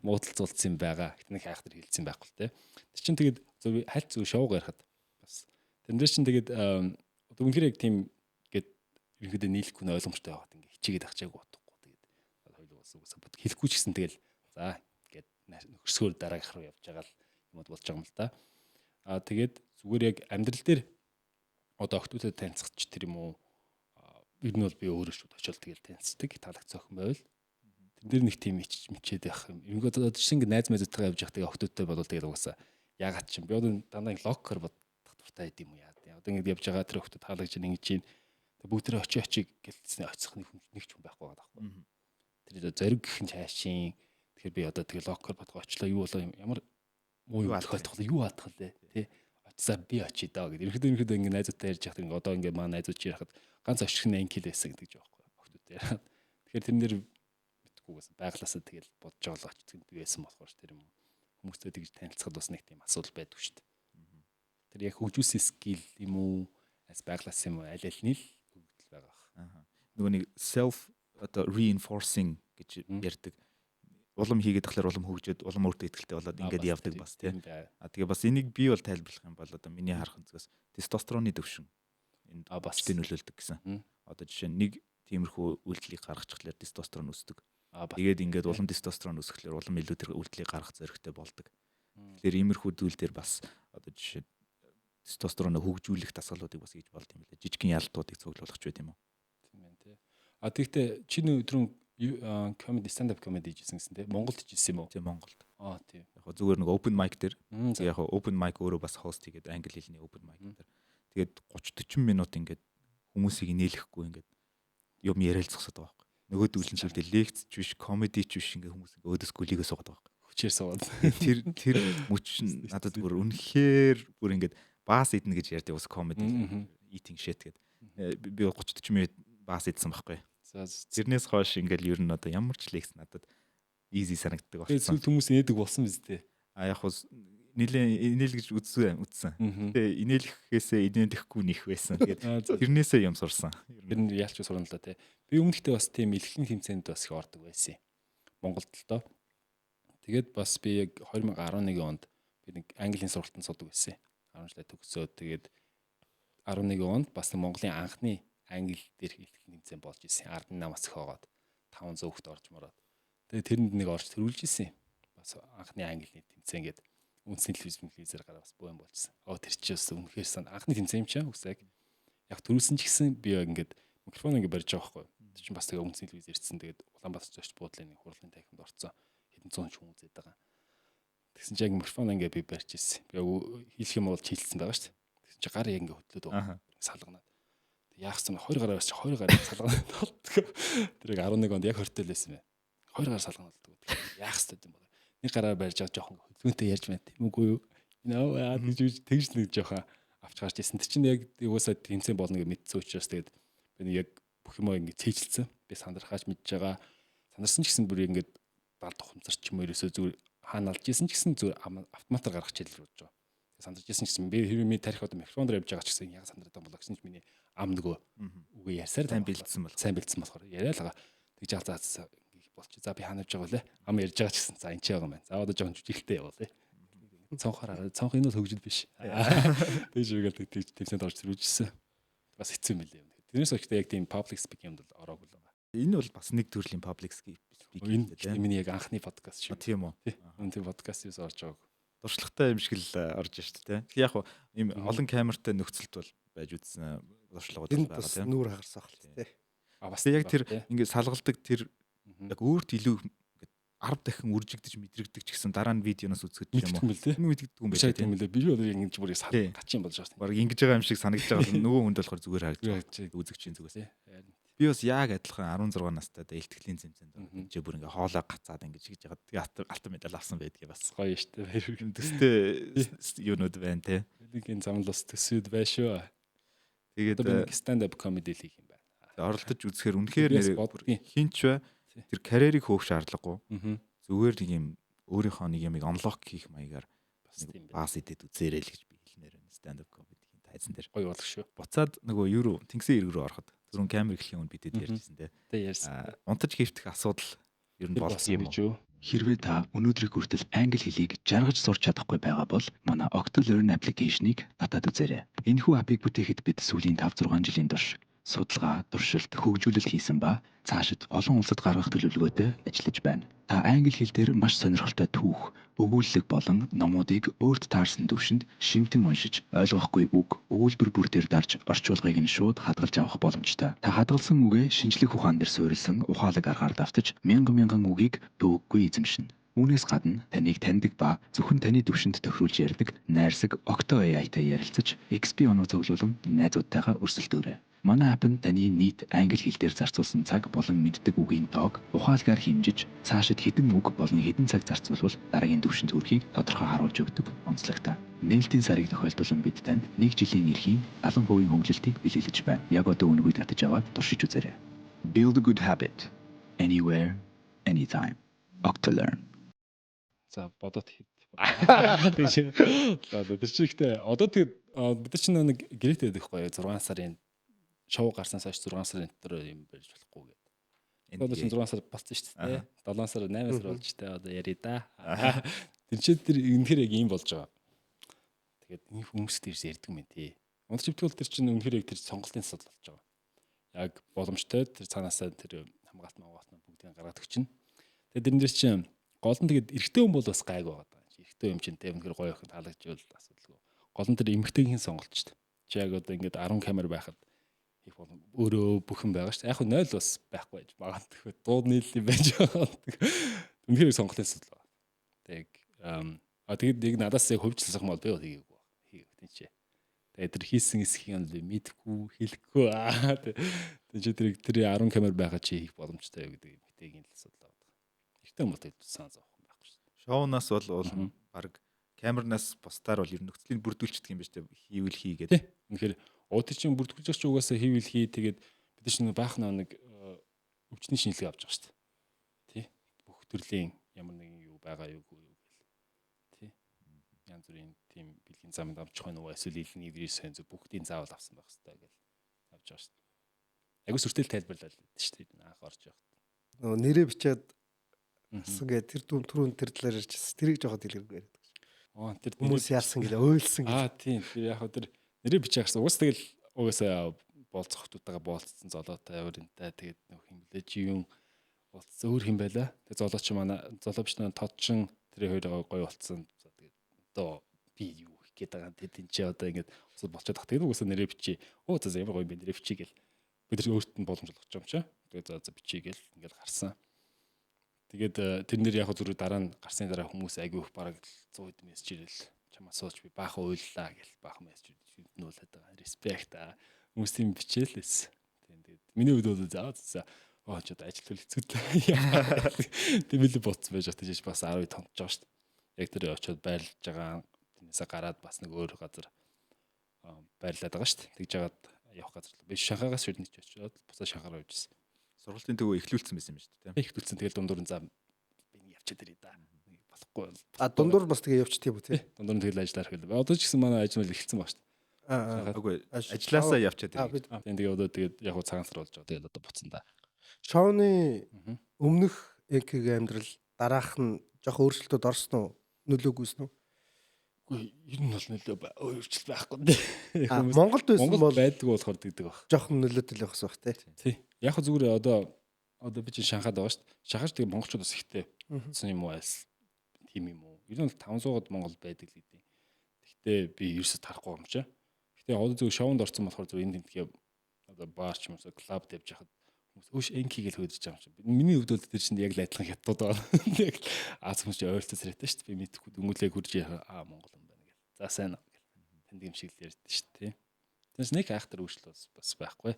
муудалцуулсан байгаа. Гэтэ нэг хайхтар хэлсэн байхгүй л те. Тэр чинь тэгээд хальт зүг шоуг ярихад бас тэрнэр чинь тэгээд одоо үнэхээр яг тийм гээд ерөнхийдөө нийлэхгүй нь ойлгомжтой байгаад ингээ хичээгээд ахчаагүй бодохгүй. Тэгээд хоёул бас үгүйсээ бод хэлэхгүй ч гэсэн тэгэл за гээд нөхөрсгөр дараагийнх руу явж байгаа л юмуд болж байгаа юм л да. Тэгээд зүгээр яг амьдрал дээр одоо охтуудтай танилцах тэр юм уу ер нь бол би өөрөө шууд очиод тэгэл танилцдаг таалаг цохин байвал тэн дээр нэг тийм мичээд байх юм. Ерөнхийдөө одоо чинь ингээ найз мэдтэйгээ явж явах тэгээ охтуудтай болол тэгэл угаасаа ягаад ч юм би одоо дандаа локер бодох дуртай байд юм уу яа. Одоо ингэ явж байгаа тэр охтод хаалгаж ингэж чинь бүгдээ очиж гэлцсэн оцох нэг ч хүн байхгүй байгаа байхгүй. Тэр зориг гэх нь цаашийн тэгэхээр би одоо тэгээ локер бодгоо очлоо юу болоо ямар муу юу тохиолдох вэ? Юу хаадах вэ? Тэ очисаа би очие даа гэдэг. Ерөнхийдөө ингэ найзуудтай ярьж яхад ингэ одоо ингэ маа найзууд чи ярахад ганц очих нь анкил байсан гэдэг ч байхгүй охтууд яриад. Тэгэхээр тэрэн дээр битгүүгээс байглаасаа тэгэл бодож байгаа л очиж би байсан болохоор тэр юм хүмүүстэй тэгж танилцахад бас нэг тийм асуудал байдаг шүү дээ. Тэр яг хөгжүүлсэн скил юм уу? As байглаас юм уу? Аль аль нь л хөгжил байгаа. Нөгөө нэг self одоо reinforcing гэж ярьдаг. Улам хийгээд тахлаар улам хөгжөөд улам өөртөө ихтэй болоод ингээд явдаг бас тийм. Тэгээ бас энийг би бол тайлбарлах юм бол одоо миний харах зүгээс тестостероны төвшин энд бас нөлөөлдөг гэсэн. Одоо жишээ нь нэг тиймэрхүү үйлдэлийг гаргачихлаар тестостерон өсдөг. Тэгээд ингээд улам тестостерон өсгөхлээр улам илүү тэр үйлдэлийг гаргах зоригтой болдог. Тэгэхээр иймэрхүү зүйл дээр бас одоо жишээ тестостероныг хөгжүүлэх дасгалуудыг бас хийж болд юм лээ. Жижигхэн ялалтуудыг цуглуулах ч байт юм уу. Тийм байна тий. Тэгэхдээ чи өдрөн comedy stand up comedy хийжсэн гэсэн тий. Монголд хийжсэн юм уу? Тийм Монголд. Тийм. Яг зүгээр нэг open mic дээр яг open mic өөрөө бас host хийгээд англи хэлний open mic дээр. Тэгээд 30-40 минут ингээд хүмүүсийг нээлэхгүй ингээд юм ярилцахсад байгаа байхгүй. Нөгөө дүүлэн шилдэ лекц ч биш, comedy ч биш ингээд хүмүүс ингээд өөдөөс гүлийгээ суугаад байгаа байхгүй. Хүчээр суугаад. Тэр мөч надад бүр үнэхээр бүр ингээд баас идэнэ гэж ярьдаг бас comedy eating shit гэдэг. Би 30-40 минут баас идсэн байхгүй. Тэрнээс хойш ингээл ер нь одоо ямар ч лекс надад easy санагддаг байна. Тэгээд сүүл хүмүүс нээдэг болсон биз дээ. Яг хус нилээ инээлгэж үзсэн. Тэгээ инээлгэхээсээ инээлэхгүй нэх байсан. Тэгээд тэрнээсээ юм сурсан. Ер нь яалч сурна л да тий. Би өмнөдөө бас тийм илхэн тэмцээнд бас их ордог байсан. Монголд л доо. Тэгээд бас би яг 2011 онд би нэг английн сургалтанд суудаг байсан. 10 жил төгсөөд тэгээд 11 онд бас Монголын анхны англи дээрх илхэн тэмцээн болж исэн. Ардны намаас хойгоод 500 хүүхэд орж мороод. Тэгээд тэрэнд нэг орж төрүүлж исэн. Бас анхны англи тэмцээн гээд үндэсний телевизээр гараа бас боо юм болжсэн. Тэр чинь бас үнэхээр сан анхны тэмцээн юм чинь үсэг. Яг төрүүлсэн ч гэсэн би яг ингээд микрофон ингээд барьж байгаа байхгүй. Тэр чинь бас тэгээ үндэсний телевиз ирсэн. Тэгээд Улаанбаатар зочд буудлын нэг хурлын танхимд орцсон. Хэдэн зуун хүн үзээд байгаа. Тэгсэн чинь яг микрофон ингээд би барьж ирсэн. Би яг хэлэх юм бол чийлсэн байгаа шүү дээ. Тэгсэн чинь гар яг ингээд хөдлөөд байгаа. Салганаад. Яах юм 20 гараа барьж 20 гараа салганаад болтгоо. Тэр яг 11 онд яг 20 төлөөсөн бэ. 20 гараа салганаад болтгоо. Яах юм бол нэг гараа барьж байгаа жоохон хөдөлгөөнтэй ярьж байна тийм үгүй юу. Тэгж нэг жоохон авч гарч ирсэн. Тэр чинь яг уусаа тэмцээн болно гэж мэдсэн учраас тэгээд би яг бүх юм ингэ цээжилсэн. Би сандрахаач мэдж байгаа. Сандарсан ч гэсэн бүр ингэ балд ухамсарч юм ерөөсөө зүгээр хаана алж исэн ч гэсэн зүгээр автоматар гаргах чийлэл болж байгаа. Сандарч исэн ч гэсэн би хэвээ ми тарих одоо микрофон дээр явж байгаа ч гэсэн яг сандраад байгаа гэсэн чинь миний ам нөгөө үгүй ярьсаар сайн бэлдсэн бол. Сайн бэлдсэн болохоор яриа л байгаа. Тэгж яалцаа болчих. За би ханаж байгаа лээ. Ам ярьж байгаа ч гэсэн за энэ ч байгаа юм байна. За одоо жоохон жүжигтэй явуулъя. Цонхоор цонх энэ бол хөгжил биш. Тэгж үгээл төвсөнд орж төрүүлжсэн. Бас хэцүү юм билээ. Тэрнээс очтой яг тийм public speaking юмд ороогүй л байгаа. Энэ бол бас нэг төрлийн public speaking тийм миний яг анхны подкаст шүү. Тийм үү. Үнэхээр подкаст юус орж байгааг. Туршлагатай юм шиг л орж штэ тий. Яг юм олон камертай нөхцөлд бол байж үзсэн туршлагууд Энд байгаа бас тийм. нүүр хагарсан хэл тий. Бас Яг тэр ингээд салгалдаг тэр яг өөрт илүү ингээд 10 дахин үржигдэж мэдрэгдэг ч гэсэн дараа нь видеоноос үзэхэд юм мэддэг уу? юм л тий. Мэдэгддэг юм Бичээд байна юм тийм. лээ. Би одоо ингэж бүрийг Тий. гачин болж байгаа шүү Бараг ингэж байгаа юм шиг санагдаж байгаа бол нөгөө хүнд болохоор зүгээр харагдаж дээ. үзэгчийн зүгээс. Тий. Би бас яг адилхан 16 настай дэлтгэлийн цэмцээнд Мгм. орж бүр ингээ хоолоо гацаад ингээ чигж байгаа. Тэгээ алтан медаль авсан байдгийг бас Гоё штэ. төстэй юунууд байна те. Эдгээр замлаас төсөөд байшгүй. Тэгээд Одоо би нэг stand up comedy л хийх юм байна. оролдож үзэхээр үнэхээр Би бас нэр боддгийн. хинч бай. Тий. Тэр карьерийг хөөх шаардлагагүй. Аа. Зүгээр нэг юм өөрийнхөө нэг юмыг unlock хийх маягаар Бас тийм байна. бас идэд үзээрэй л гэж би хэлнээр байна. Stand up comedy-ийн тайзан дээр. Гоё болох шүү. Буцаад нөгөө юу руу тэнгисийн ирэг рүү ороход түрүүн камер эхлэхийн өмнө бидэд ярьжсэн те. Тэ ярьсан. Унтаж хийвтэх асуудал ер нь болчих юм уу? Хэрвээ та өнөөдрийг хүртэл англи хэлийг жаргаж сурч чадахгүй байгаа бол манай OctoLearn application-ыг татаад үзээрэй. Энэхүү апыг бүтээхэд бид сүүлийн 5-6 жилийн турш судалгаа, туршилт, хөгжүүлэлт хийсэн ба цаашид олон улсад гаргах төлөвлөгөөтэй ажиллаж байна. Та англи хэл дээр маш сонирхолтой түүх, өгүүлэлэг болон номуудыг өөрт таарсан төвшөнд шимтэн уншиж, ойлгохгүй үг, өгүүлбэр бүр дээр дарж орчуулгыг нь шууд хадгалж авах боломжтой. Та хадгалсан үгээ шинжлэх ухаан дээр суурилсан ухаалаг аргаар давтаж, мянган үгийг дууггүй эзэмшинэ. Үүнээс гадна таныг таньдаг ба зөвхөн таны төвшөнд тохируулж ярьдаг найрсаг Octo AI-тай ярилцаж, XP оноо цуглуулan найзуудтайгаа өрсөлдөөрэй. Манай app нь таны нийт англи хэл дээр зарцуулсан цаг болон мэддэг үгийн тоог ухаалгаар хэмжиж, цаашид хэдэн үг болон хэдэн цаг зарцуулбал дараагийн төвшөнд хүрэхийг тодорхой харуулж өгдөг онцлогтой. Нээлтийн сарыг тохиолдуулан бид танд 1 жилийн эрхийн 70% хөгжилтийг бэлгэлж байна. Яг одоо үнэгүй татаж аваад туршиж үзээрэй. Build a good habit anywhere, anytime. OctoLearn. За бодоод хэд. Тэр чигтээ одоо тэгээд бид нар чинь нэг гэрээтэй байдаг хгүй 6 сарын шоу гарсан саяч 6 сарын дотор юм байж болохгүй гэдэг. Одоо чинь 6 сар болсон шүү дээ. 7 сар 8 сар болж тээ одоо яри да. Тэр чинь тэр үнэхээр яг ийм болж байгаа. Тэгээд энэ хүмүүс тэрс ярьдаг юм тий. Унтч өвтгөл тэр чинь үнэхээр яг тэр сонголтын асуудал болж байгаа. Яг боломжтой тэр цаанаасаа тэр хамгаалт бүгдийг гаргаад өгчин. Тэгээд тэрэн дээр чинь гол нь тэгээд эрэгтэй хүн бол бас гайг байгаа даа. Эрэгтэй юм чинь те үнэхээр гоё охин таалагдчихвал асуудалгүй. Гол нь тэр эмэгтэйгийн сонголт шүү дээ. Чи яг одоо ингээд 10 камер байхад их бол өөрөө бүхэн байгаа шүү дээ. Яг нь 0 бас байхгүй байж магадгүй. Дууд нийлэл байж байгаа. Үнэхээр сонголтын асуудал байна. Тэг тэгээд яг надаас яг хөвчлөх юм бол би хийгээгүй. Хийгээгүй тийч. Тэгээд тэр хийсэн эсхийн нь мэдхгүй хэлэхгүй. Тэг чи тэр 10 камер байхад чи хийх боломжтой гэдэг эмэгтэйгийн асуудал байна. Эрэгтэй хүмүүс тэгээд сан зовх юм байхгүй шүү дээ. Шоунаас бол баг камернаас бусдаар бол ер нь нөхцөлийг бүрдүүлчихдэг юм ба штэ хийвэл хийгээд. Тий. Үнэхээр уудын чинь бүрдүүлж ч угаасаа хийвэл хий тэгээд бид чинь баах нэг өвчтний шинжилгээ авч байгаа шүү дээ. Тий. Бүх төрлийн ямар нэгэн юу байгаа юу гэл. Тий. Янз бүрийн тийм бэлгийн замд авчих нь уу эсвэл илний вирус хэн зөв бүгдийн заавал авсан байх хэрэгтэй гэл авч байгаа шүү дээ. Айгу сүртэл тайлбарлал шүү дээ. Анх орж явах. Нөгөө нэрээ бичээд ингээд тэр түрүүн тэр талаар ярьчихсан. Тэрийг жоохон дэлгэрэнгүй яриад. Тэр Хүмүүс яарсан гэлээ ойлсон гэж. тийм. Тэр яг тэр нэрээ бичих гэсэн. Уус тэгэл угаасаа болцох хүмүүстэйгээ болцсон золоотой өрөнтэй тэгээд нөх юм блэ чи юм болцсон өөр юм байла. Тэгээд золооч манай золоовч нар тодчин тэр хоёр гоё болцсон. Тэгээд одоо би юу их гээд байгаа тэгээд энэ чи одоо ингээд усад болчиход тах. Тэгээд угаасаа нэрээ бичиж. Оо за ямар гоё юм бэ нэрээ бичиж гэл. Бид тэр өөртөө боломж олгож байгаа юм чи. Тэгээд за бичиж гэл ингээд гарсан. Тэгээд тэрнэр яг зүрх дараа нь гарсны дараа хүмүүс айгүй их бараг 100 хэд мессеж ирэл чамаас сууч би баахан уйллаа гэл баахан мессеж нүүлээд байгаа. Респект хүмүүс тийм бичээлээс. Тэгээд миний хувьд бол за ч одоо ажил хөл хэцүүтэй. Тийм л боцсон байж байгаа тийш бас 10 тонч байгаа шүү дээ. Яг тэр очиод байрлаж байгаа. Тэрнээсээ гараад бас нэг өөр газар байрлаад байгаа шүү дээ. Тэгж жагаад явах газар. Би Шанхайгаас шүднэж очиод бусаа Шанхай руу явжсэн. Сургалтын төвөө эхлүүлсэн байсан юм шүү дээ. Эхлүүлсэн тэгэл дундуур нь за би явчихад ирээ да. Болохгүй. Дундуур бас тэгээ явчих тийм үү тий. Дундуур нь тэгэл ажиллаар хэлээ. Одоо ч гэсэн манай ажил эхэлсэн баг шүү дээ. Үгүй ажилласаа явчаад ирээ. Тийм тэгээ одоо тэгээд яг цагаан сар болж байгаа. Тэгээд одоо буцсан да. Шоуны өмнөх ЭК-ийн амьдрал дараах нь жоохон өөрчлөлтөд орсон уу? Нөлөөгүйсэн үү? Үгүй ер нь бол нөлөө өөрчлөлт байхгүй дээ. Монголд байсан бол байдаг болохоор гэдэг баг. жоохон нөлөөтэй л байх байх тий. Тий. Яг зүгээр одоо би чинь Шанхайд байгаа шүү дээ. Шанхайч тэгээ монголчууд бас ихтэй. Утсан юм уу альс тийм юм уу? Ер нь 500-аад Монгол байдаг л гэдэг. Гэхдээ би ерөөсөд тарахгүй юм чаа. Тэгээ одоо зөв шоунд орсон болохоор зөв энэ тэмдгээ одоо баар ч юм уу клуб тавьж яхад хүмүүс өөш энкийг л хөдөж байгаа юм шиг. Миний хувьд бол тэр чинь яг л адилхан хятад байгаа. Яг Аз хүмүүс чинь ойролцоо зэрэгтэй шүү дээ. Би мэдхгүй дөнгөлөө хурж Монгол юм байна гэл. За сайн гэл. Тэнд юм шиг л ярьдээ шүү дээ. Тэрс нэг айхтар үйлчлэл бас байхгүй.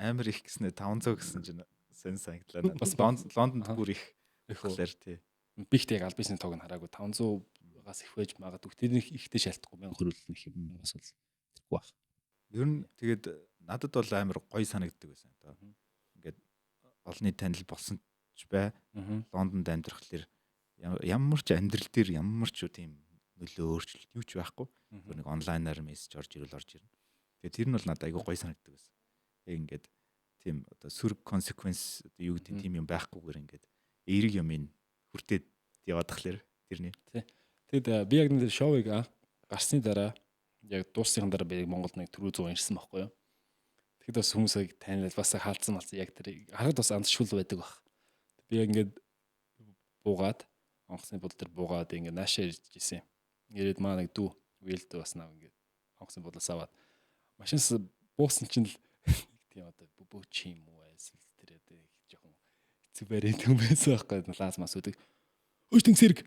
Амар их гэснээр 500 гэсэн чинь сэн санагдлаа. Бас Лондонд бүр их болохоор тий. Бихтэй яг аль бизнес тоог нь хараагүй 500-аас их байж магадгүй. Тэр их ихтэй шалтгагүй 1000 хөрвөл нэг юм бас бол тэргүй баг. Ер нь тэгээд надад бол амар гоё санагддаг байсан тоо. Ингээд олонний танил болсон ч бай. Лондонд амьдрахлаар ямар ч амьдрал дээр ямар ч тийм нөлөө өөрчлөлт юу ч байхгүй. Нэг онлайнаар мессеж орж ирвэл орж ирнэ. Тэгээд тэр нь бол надад айгүй гоё санагддаг байсан. Яг ингээд тийм одоо сүрэг consequence юу гэдэг тийм юм байхгүйгээр ингээд эерэг юм ин хүртээд яваад тахлаар тэрний. Тэгэд би яг нэг шоуыг гарсны дараа яг дуусны дараа би Монголд нэг түрүү 100 ирсэн байхгүй юу. Тэгэд бас хүмүүсийг танил бас хаалцсан малцсан яг тэр хараад бас андшгүй байдаг баг. Би яг ингээд буугаад онгоцны бодол дээр буугаад ингээд наашаа ирж ирсэн. Ирээд маа нэг дүү вэлд бас нав ингээд онгоцны бодлоос аваад машинаас буусан чинь л тийм одоо бөө чи юм уу эсвэл тэр одоо жоохон хэцүү барайд юм байсан байхгүй лаас мас үдэг. Өөч тэнг сэрэг.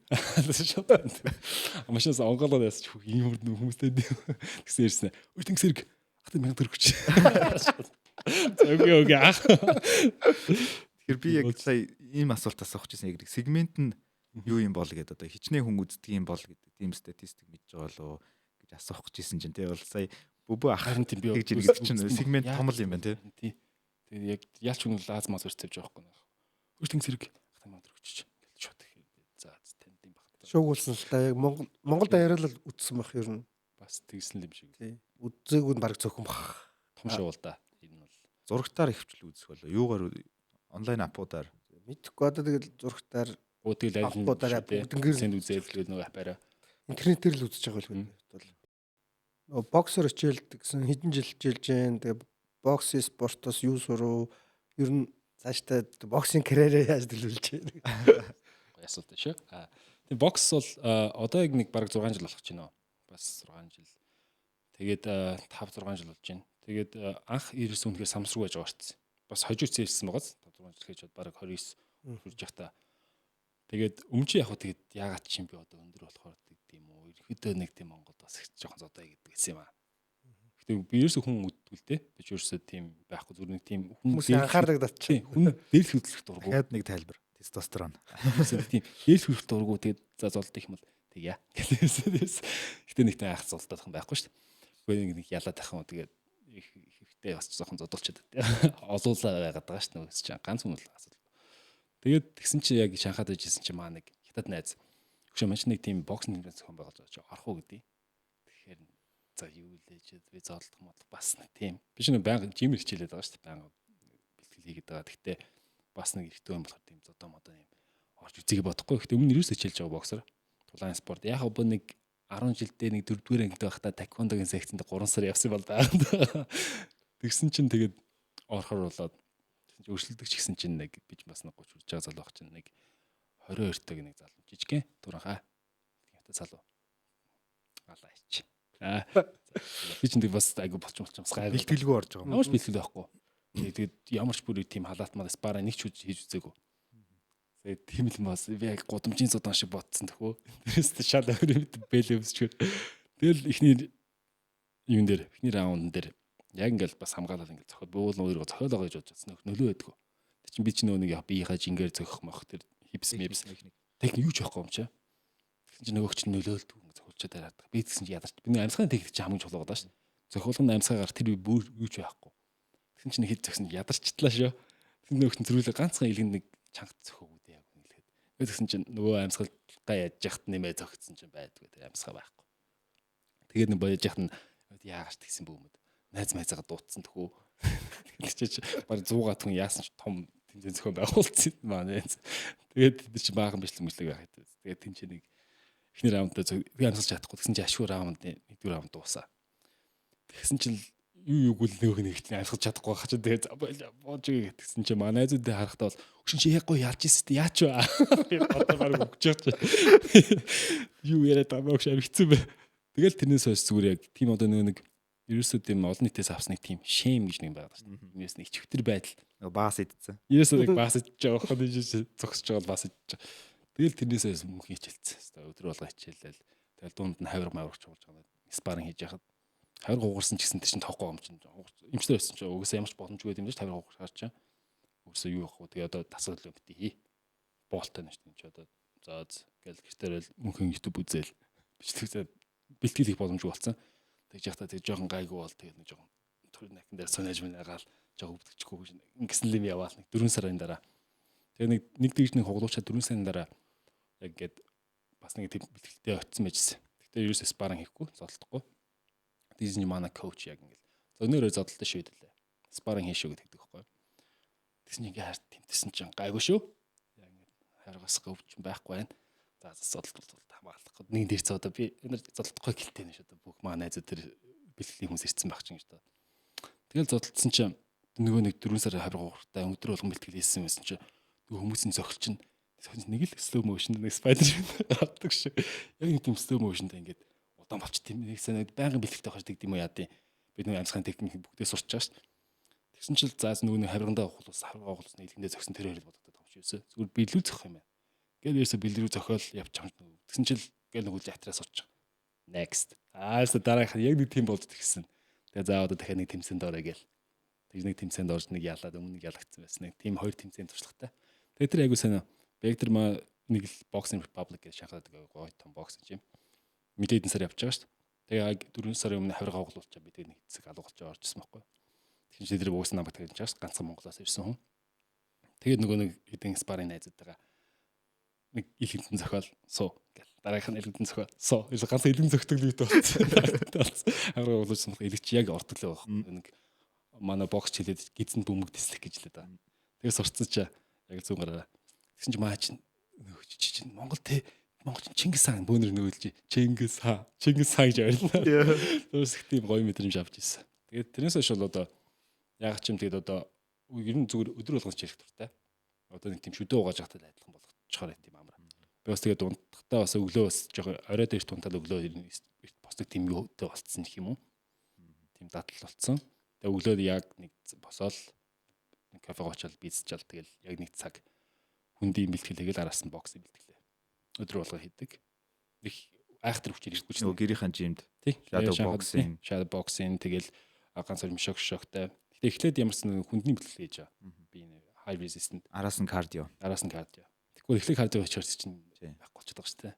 Машинаас онголоод ясч юм хүмүүстэй гэсэн ирсэн. Өөч тэнг сэрэг. Ахтай 1000 төгрөг чи. Окей. Тэгэхээр би яг сая ийм асуулт асуух гэсэн яг сегмент нь юу юм бол гэдэг одоо хичнээн хүн үздэг юм бол гэдэг тийм статистик мэдж байгаа болоо гэж асуух гэжсэн чинь тий бол сая бүбүү ахын тийм би гэж иргэд чинь сегмент том л юм байна тий. Тэгээд яг яалч хүн лаз мас өрч тавьж байгаа байхгүй. Өөч тэнг сэрэг. Ахтай 1000 төгрөг чи. Шууд за танд юм баг. Шуугуулсан л та яг Монгол даяараа л үтсэн бах ер нь. Бас тэгсэн юм шиг. Тий. Үзээгүй нь баг цөөхөн бах. Том шуул да. Энэ бол зурагтаар хөвчл үзэх болоо юугаар онлайн аппуудаар мэдхгүй одоо тэгэл зурагтаар тэгэл аппуудаар бүгднгээр сэнд үзээлгээд нөгөө апаараа интернетээр л үзэж байгаа л бол. Нөгөө боксер хичээлд гэсэн хэдэн жил хичээлж जैन тэгээ бокс спортоос юу сурав ер нь цаашдаа боксинг карьераа яаж төлөвлөж байна. Асуулт шүү. Тэгээ бокс бол одоо яг нэг бараг 6 жил болох гэж байна. Бас 6 жил. Тэгээд 5 6 жил болж байна. Тэгээд анх ирсэн үнэхээр самсруу байж орцсон. Бас хожигдсан ирсэн байгааз 5 6 жил хийж бараг 29 хүрж явахта. Тэгээд өмчөө яг хөө тэгээд яагаад ч юм би одоо өндөр болохоор тийм үү. Ерөөдөө нэг тийм Монголд бас их жоохон зодой гэдэг гэсэн юм аа. Гэтэ би ерөөсөө хүн үдгүүлтэй. Би ч ерөөсөө тийм байхгүй зүгээр нэг тийм хүмүүс анхаардаг татчих. Хүн дээрх хөдлөх дургу. дахиад нэг тайлбар тестостерон. Тийм дээрх хөдлөх дургу тэгээд за золд их юм бол тэгье. Гэтэ нэг тань айх золдох юм байхгүй шүү дээ. Гэхдээ нэг ялаад тах юм тэгээд ихтэй бас жоохон зодолчод олуулаа байгаад байгаа шүү дээ. Чинь ганц хүн л асуудал. Тэгээд тэгсэн чи яг Шанхайд байжсэн чи маа нэг хятад найз. Хөшөө маш нэг тийм боксинг зохион байгуулж байгаа чи орох уу гэдэг. Тэгэхээр за юу лээж би зоолдох модлох бас нэг тийм. Би ч нэг байнга жим хичээлээд байгаа шүү дээ. Байнга бэлтгэл хийгээд байгаа. Гэхдээ бас нэг ихтэй юм болохоор тийм зодоо модоо юм орж үзье бодохгүй. Гэхдээ өмнө нь юус хичээлж байгаа боксер. Тулаан спорт. Яг хөө нэг 10 жилдээ нэг 4-р ангид байхдаа таквондогийн секцэнд 3 сар явсан бол даа. Тэгсэн чинь тэгээд орохор болоод өрсөлдөг ч гэсэн чинь нэг бич бас нэг 30 хүрж байгаа залуу баг чинь нэг 22-тойг нэг залуу жижигхэн туранхаа. Хятад залуу. Алаач. Би чинь тэг бас айгу болчмолчмс гайгүй. Бэлтгэлгүй орж байгаа юм. Ямар ч бэлтгэл байхгүй. Тэгээд ямар ч бүр тийм халаалт мадас бараа нэг ч хийж үзээгүй. Тэгээд тийм л бас би яг гудамжийн зудаан шиг ботсон төхөө. Тэрээс шал өөр бэлээ өсчгүй. Тэгэл ихний юун дээр ихний раунд дээр яг ингээл бас хамгаалал ингээл зохиол бөөл өөрийгөө зохиолоо гэж бодож байсан. Нөлөө байдгүй. Тэр чинь би чинь нөгөө нэг биеийнхаа жингээр зохих мох тэр хипс мипс техник юу ч байхгүй юм чаа. Тэгсэн чинь нөгөөч нь нөлөөлдөг ингээ зохиолчод хараад. Би тэгсэн чинь ядарч. Бидний амьсганы техник чинь хамгийн чухал байгаа шүү. Зохиолын амьсгаар тэр бүр юу ч байхгүй. Тэгсэн чинь хэд зогсон ядарчтлаа шүү. Тэр нөгөөч нь зөрүүлээ ганцхан илгэнд нэг чанга зөхөөгүүд яг үнэлгээд. Тэгсэн чинь нөгөө амьсгалгаа яаж яхад нэмээ зөгцсөн чинь байдгүй тэр амьсгаа байхгүй. Тэгээд нэг боёж яхад нь яагаад тэгсэн бөөмөд найз майзаага дуутсан төхөө. Тэгээд чи баг 100 хүн яасан ч том тэмцээн зохион байгуулсан маань. Тэгээд тэр чинь баахан бичлэг мэдлэг байх хэвээр. Тэгээд тэн чинь нэг эхний раундаа би амсаж чадахгүй. Тэгсэн чинь ашгүй раунд нэгдүгээр раунд дуусаа. Тэгсэн чинь юу юуг л нөгөөх нь ихтэй амсаж чадахгүй хаа чи тэгээд боож игээ гэсэн чинь манай найзуудаа харахтаа бол өшин чи яг гоё ялж ирсэн яач вэ? Би одоо баг өгч яах чи. Юу яриад байгаа мөн хэцүү бэ. Тэгэл тэрнээс хойш зүгээр яг тийм одоо нэг ерөөсөө тийм олон нийтээс авсан нэг тийм шэм гэж нэг байдаг шүү дээ. Энэс нэг чивтэр байдал. Нөгөө баас идсэн. Ерөөсөө нэг бас идэж байгаа хөө зогсож байгаа бас идэж байгаа. Тэгэл тэрнээсээ мөнх хичээлсэн. Өдөр болго хичээлэл. Тэгэл дунд нь хавир мавирч уулж байгаа. Спарринг хийж яхад хавир гугарсан ч гэсэн тэр чинь тоохгүй юм чинь. Имчтэй байсан чинь угсаа ямарч боломжгүй юм дэж хавир гугарчаар чинь. Угсаа юу явах вэ? Тэгээ одоо дасгал юм бити хий. Болтой нь шүү дээ. Чи одоо зооз гэл гэртээрэл мөнхөн YouTube үзэл бичлэгсээ бэлтгэл их боломжгүй болсон. Тэгж яхаа тэг жоохон гайгүй бол тэгээд нэг жоохон төрний нахин дээр сонеж мэнэгаал жоохон өвдөгчгүй ингэсэн л юм яваал нэг 4 сарын дараа. Тэгээ нэг дэж нэг хуглуучаа 4 сарын дараа яг ингээд бас нэг тийм бэлтгэлтэй очсон байжсэн. Гэтэ ерөөсөө спарринг хийхгүй, зодтолдохгүй. Дизни манай коуч яг ингээд зөнөөрөө зодтолтой шүү дээ. Спарринг хийшүү гэдэг байхгүй. Тэгсэн чинь ингээд харт тэмтсэн чинь гайгүй шүү. Яг ингээд харгас өвч байхгүй байна. За зодтолт хамгаалах. Нэг дээрцээ одоо би энэ зодтолдохгүй гэлтэй нэ шүү дээ. Бүх манай найзууд тэр бэлтгэлийн хүмүүс ирсэн байх чинь гэж та. Тэгэл зодтолдсон чинь нөгөө нэг 4 сар хавир гууртай өдөр болгон бэлтгэл хийсэн байсан чинь нөгөө хүмүүсийн зохил чинь нэг л slow motion нэг spider авдаг шүү. Яг нэг тийм slow motionтай ингээд удаан болч тийм нэг санаад байнгын бэлтгэлтэй хашдаг юм уу яа тийм. Бид нөгөө амьсганы техник бүгдээ сурч байгаа шүү. Тэгсэн чил заас нөгөө нэг хавиргандаа хавиргаа нийлгэндээ зөксөн тэр хоёрыг бодогдоод байгаа юм шиг. Зүгээр биелүү зөх юм байна. Гэл ерөөсө бэлрүү зохиол явж байгаа юм. Тэгсэн чил гэл нөгөө жатраа сууч. Next. Дараах яг нэг тийм болд тэгсэн. Тэгээ заа одоо дахиад нэг тэмцээнд орё гэл. Тэгж нэг тэмцээнд орж нэг ялаад өмнө нэг ялагдсан байсан. Нэг тийм хоёр тэмцээний туршлагатай. Тэгээ тэр айгу сайн. Бэгдэр маа нэг л боксинг republic гэж шахаад гоё том боксинг юм. Мэдээдэн сар явж байгаа шүү дээ. Тэгээ 4 сарын өмнө хавиргаа оглуулчаа би тэгээ нэг хэсэг алгуулчаа орчихсон байхгүй. Тэгэхээр чи тэр уус намайг тэгж байгаа шүү. Ганцхан Монголоос ирсэн хүн. Тэгээд нөгөө нэг хэдэн спарринг найзуудтайгаа нэг ил хэдэн зохиол суу гэл. Дараагийнх нь ил хэдэн зохиол суу. Ил ганц илэн зөхтөг лүйт болсон. Хавиргаа оглуулсан баг илч яг ортоглоо байх. Нэг манай бокс хилээд гизэнд бөмбөг тэслэх гэж л да. Тэгээ сурцсан чи яг зүүн гараа. Тэгсэн чи маа чинь Монгол Чингис хаан бөөнөр нөөлж Чингис хаан гэж ярьлаа. Өөрсөх тийм гоё мэдрэмж авч ирсэн. Тэгээд тэрнээс хойш бол одоо яг ч юм тэгээд одоо ер нь зүгээр өдөр болгоно ч ярих туртай. Одоо нэг тийм шүдэ угааж хатад адилхан болгочихоор тийм амар. Би бас тэгээд унтахтаа бас өглөө бас жоохон орой дээр тунтаад өглөө босдог тийм юутэй болцсон гэх юм уу. Тийм дадал болцсон. Тэгээд өглөөд яг нэг босоод нэг кафе очоод бийцчаал тэгэл яг нэг цаг хүндийн бэлтгэл хийгээл араас нь боксing бэлтгэлээ. Өдөр болго хийдэг. Их айхтар хүчээр ирдэггүй чинь. Нөгөө гэрийнхэн жимд. Тий. Shadow boxing тэгэл ганц хоёр шогтой. Гэтэ эхлээд ямарсан хүндний бэлтгэл хийж байгаа. Би high resistant. Араас нь кардио. Тэгэхгүй эхлээд кардио хийчихсэн чинь байхгүй болчиход байгаа шүү дээ.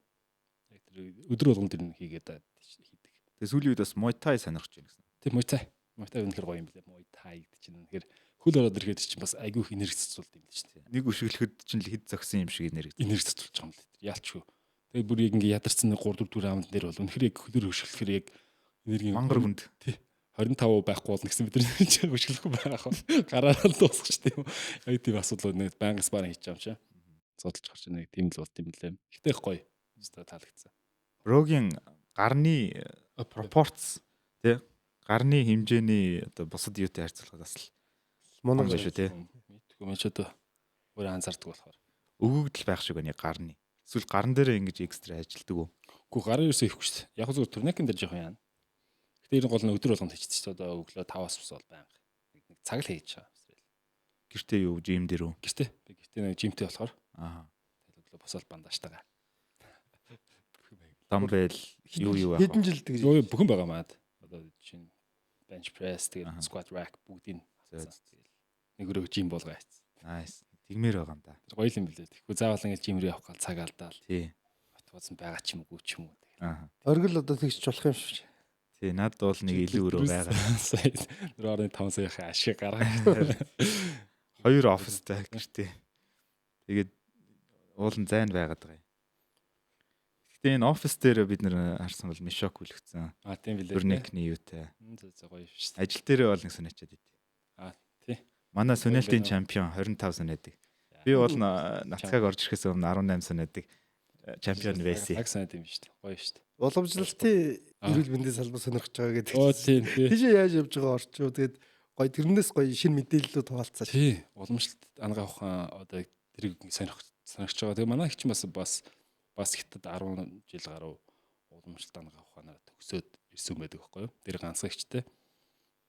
Яг тэр өдөр болгон тэр нь хийгээд хийдэг. Тэгээ сүүлийн үед бас Muay Thai сонирхож байна гэсэн. Тий, Muay Thai үнэхээр гоё юм билээ. Muay Thai гэдэг чинь үнэхээр хөл ороод ирэхэд чинь бас айгүй их энерги цэцүүлд юм л шүү дээ. Нэг өшөглөхөд чинь л хэд зогсон юм шиг энерги цэцүүлж байгаа юм л. Яалчгүй. Тэгээ бүр яг ингээ ядарсан 3-4 раунд дээр бол үнэхээр яг хөлөөр өшөглөхөр яг энерги мангар хүнд. Тий. 25% байхгүй болно гэсэн бид нар чинь өшөглөхгүй байх. Гараараа дуусах ч тийм. Яг тийм асуудал нэг байнга спарринг хийж байгаа юм чи. Зодолж гарч нэг тийм л болт юм лээ. Ихтэй их гоё. Өстой таалагдсан. Рогийн гарны пропорц тий гарны хэмжээний одоо бусад юутай харьцуулахад бас л Моног шүү тий. Мэдгүй мэж одоо өөрөө анзаардаг болохоор. Өгөгдөл байх шиг байна гарны. Эсвэл гарн дээр ингэж экстра ажилдаг уу? Үгүй гарын ерөөсөө ихгүй шүү дээ. Яг зөв турникэн дээр жоохон яана. Гэтэ ер нь гол нь өдөр болгонд хийчихсэн шүү дээ. Одоо өглөө 5-аас ус бол байнга. Нэг цаг л хийж байгаа. Гэртээ юу жим дээр үү? Гэртээ. Би гэртээ нэг жимтэй болохоор. Аа. Тэгээд өглөө босоод бандаажтайгаа. Дамбел юу байх вэ? Хэдэн жил тэгж Бүхэн байгаа маад. Одоо чинь bench press тэгээд squat rack бүгдийг тэгээд нэг өрөө жим болгоо хийсэн. Nice. Тэгмээр байгаа юм да. Гоё юм билээ. Тэгэхгүй заавал ингэж жим рүү явах гал цаг алдаал. Тий. Батгуулсан байгаа ч юм уу ч юм уу. Аа. оргил одоо тэгж болох юм шиг. Тий, надад бол нэг илүү өрөө байгаа. 4.5 саяхан ашиг гараа. 2 офистай гэртээ. Тэгээд уулын зайн байгаад байгаа юм. Гэтэ энэ офис дээр бид нэр харсан бол мишок хүлэгцэн. Тийм билээ. Турникны юутай. Зөв гоё шүү дээ. Ажил дээрээ бол нэг сонирчод идэв. Тий. Манай Сүнэлтийн чемпион 25 санаадаг. Би бол нацхаг орж ирэхээс өмнө 18 санаадаг чемпион байсан. Яг санаад юм шүү дээ. Гоё шүү дээ. Уламжлалтын эрүүл мэндийн салбар сонирхож байгаа гэдэг. Тийм. Тийш яаж явж байгаа орчуу тэгээд гоё тэрнээс гоё шинэ мэдээллүүд хуваалцаач. Тий. Уламжлалт ангаа ухаан одоо тэрийг сонирхож байгаа. Тэгээ манай их ч бас хятад 10 жил гаруй уламжлалт ангаа ухаанаар төгсөөд ирсэн байдаг байхгүй юу. Тэр ганцхан ихтэй.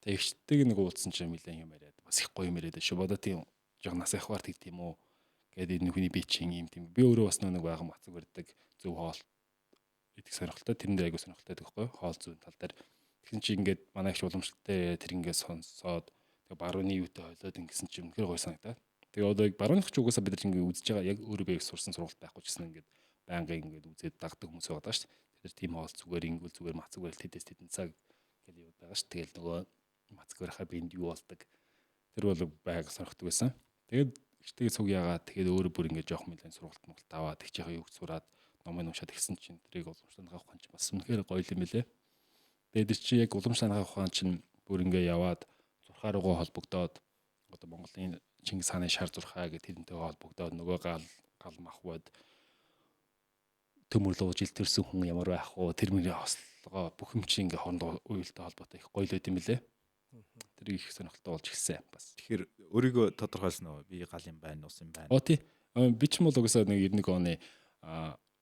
Тэгээ ихтэйг нэг уулзсан чинь нэлээд юм яриад бас их гоё юм яриад шүү. Бодоо тийм жоо нас ахвар тэгт юм уу гэдэг энэ хүний бие чинь юм тийм. Би өөрөө бас нэг байга мацаг барьдаг зөв хоол идэх сонирхолтой. Тэрэн дээр айгуу сонирхолтой байдаг байхгүй юу. Хоол зүүн тал дээр. Тэгсэн чинь ингээд манай их уламжлалтай тэр ингээд сонсоод тэгээ барууны юутай хойлоод ингэсэн чинь үнэхээр гоё санагдаад. Тэгээ одоо барууных ч угаасаа бид нар ингээд үзэж байгаа яг өөрөө би сурсан сургалт байхгүй ч гэсэн ингээд байнгын ингээд үзээд дагдаг хүмүүс байгаа даа шүү дээ. Тэр тийм хоол зүгээр ингүүл зүгээр мацаг барил тэдэс тэдэн цаг гэдэг юм байгаа шүү. Тэгэл нөгөө мацаг барихаар биэнд юу болдог. Тэр бол байга сонирхдаг байсан. Тэгээд ихтэй цуг яагаад тэгээд өөрөө бүр ингээд жоох мэлэн сургалт муулт аваад их жаахан юу сураад номын уншаад ихсэн чинь тэрийг уламжлалт авах чинь бас үнэхээр гоё юм билэ. Тэгээд чи яг уламжлалт авах чинь бүр ингээд яваад зурхаа руугаа холбогдоод одоо Монголын Чингис хааны шар зурхаа гэдэг тэрнтэй холбогдоод нөгөө гал махвад төмөрлөө жил төрсөн хүн ямар байх вэ? Тэр мөрийн хослогоо бүх юм чи ингээ хоорондоо уялдаа холбоотой их гоё л байт юм билэ. Тэр их сонирхолтой болж ирсэн бас. Тэгэхээр өөрийгөө тодорхойлсон уу? Би гал юм байна, ус юм байна. Тий. Би ч юм бол угсаа нэг 91 оны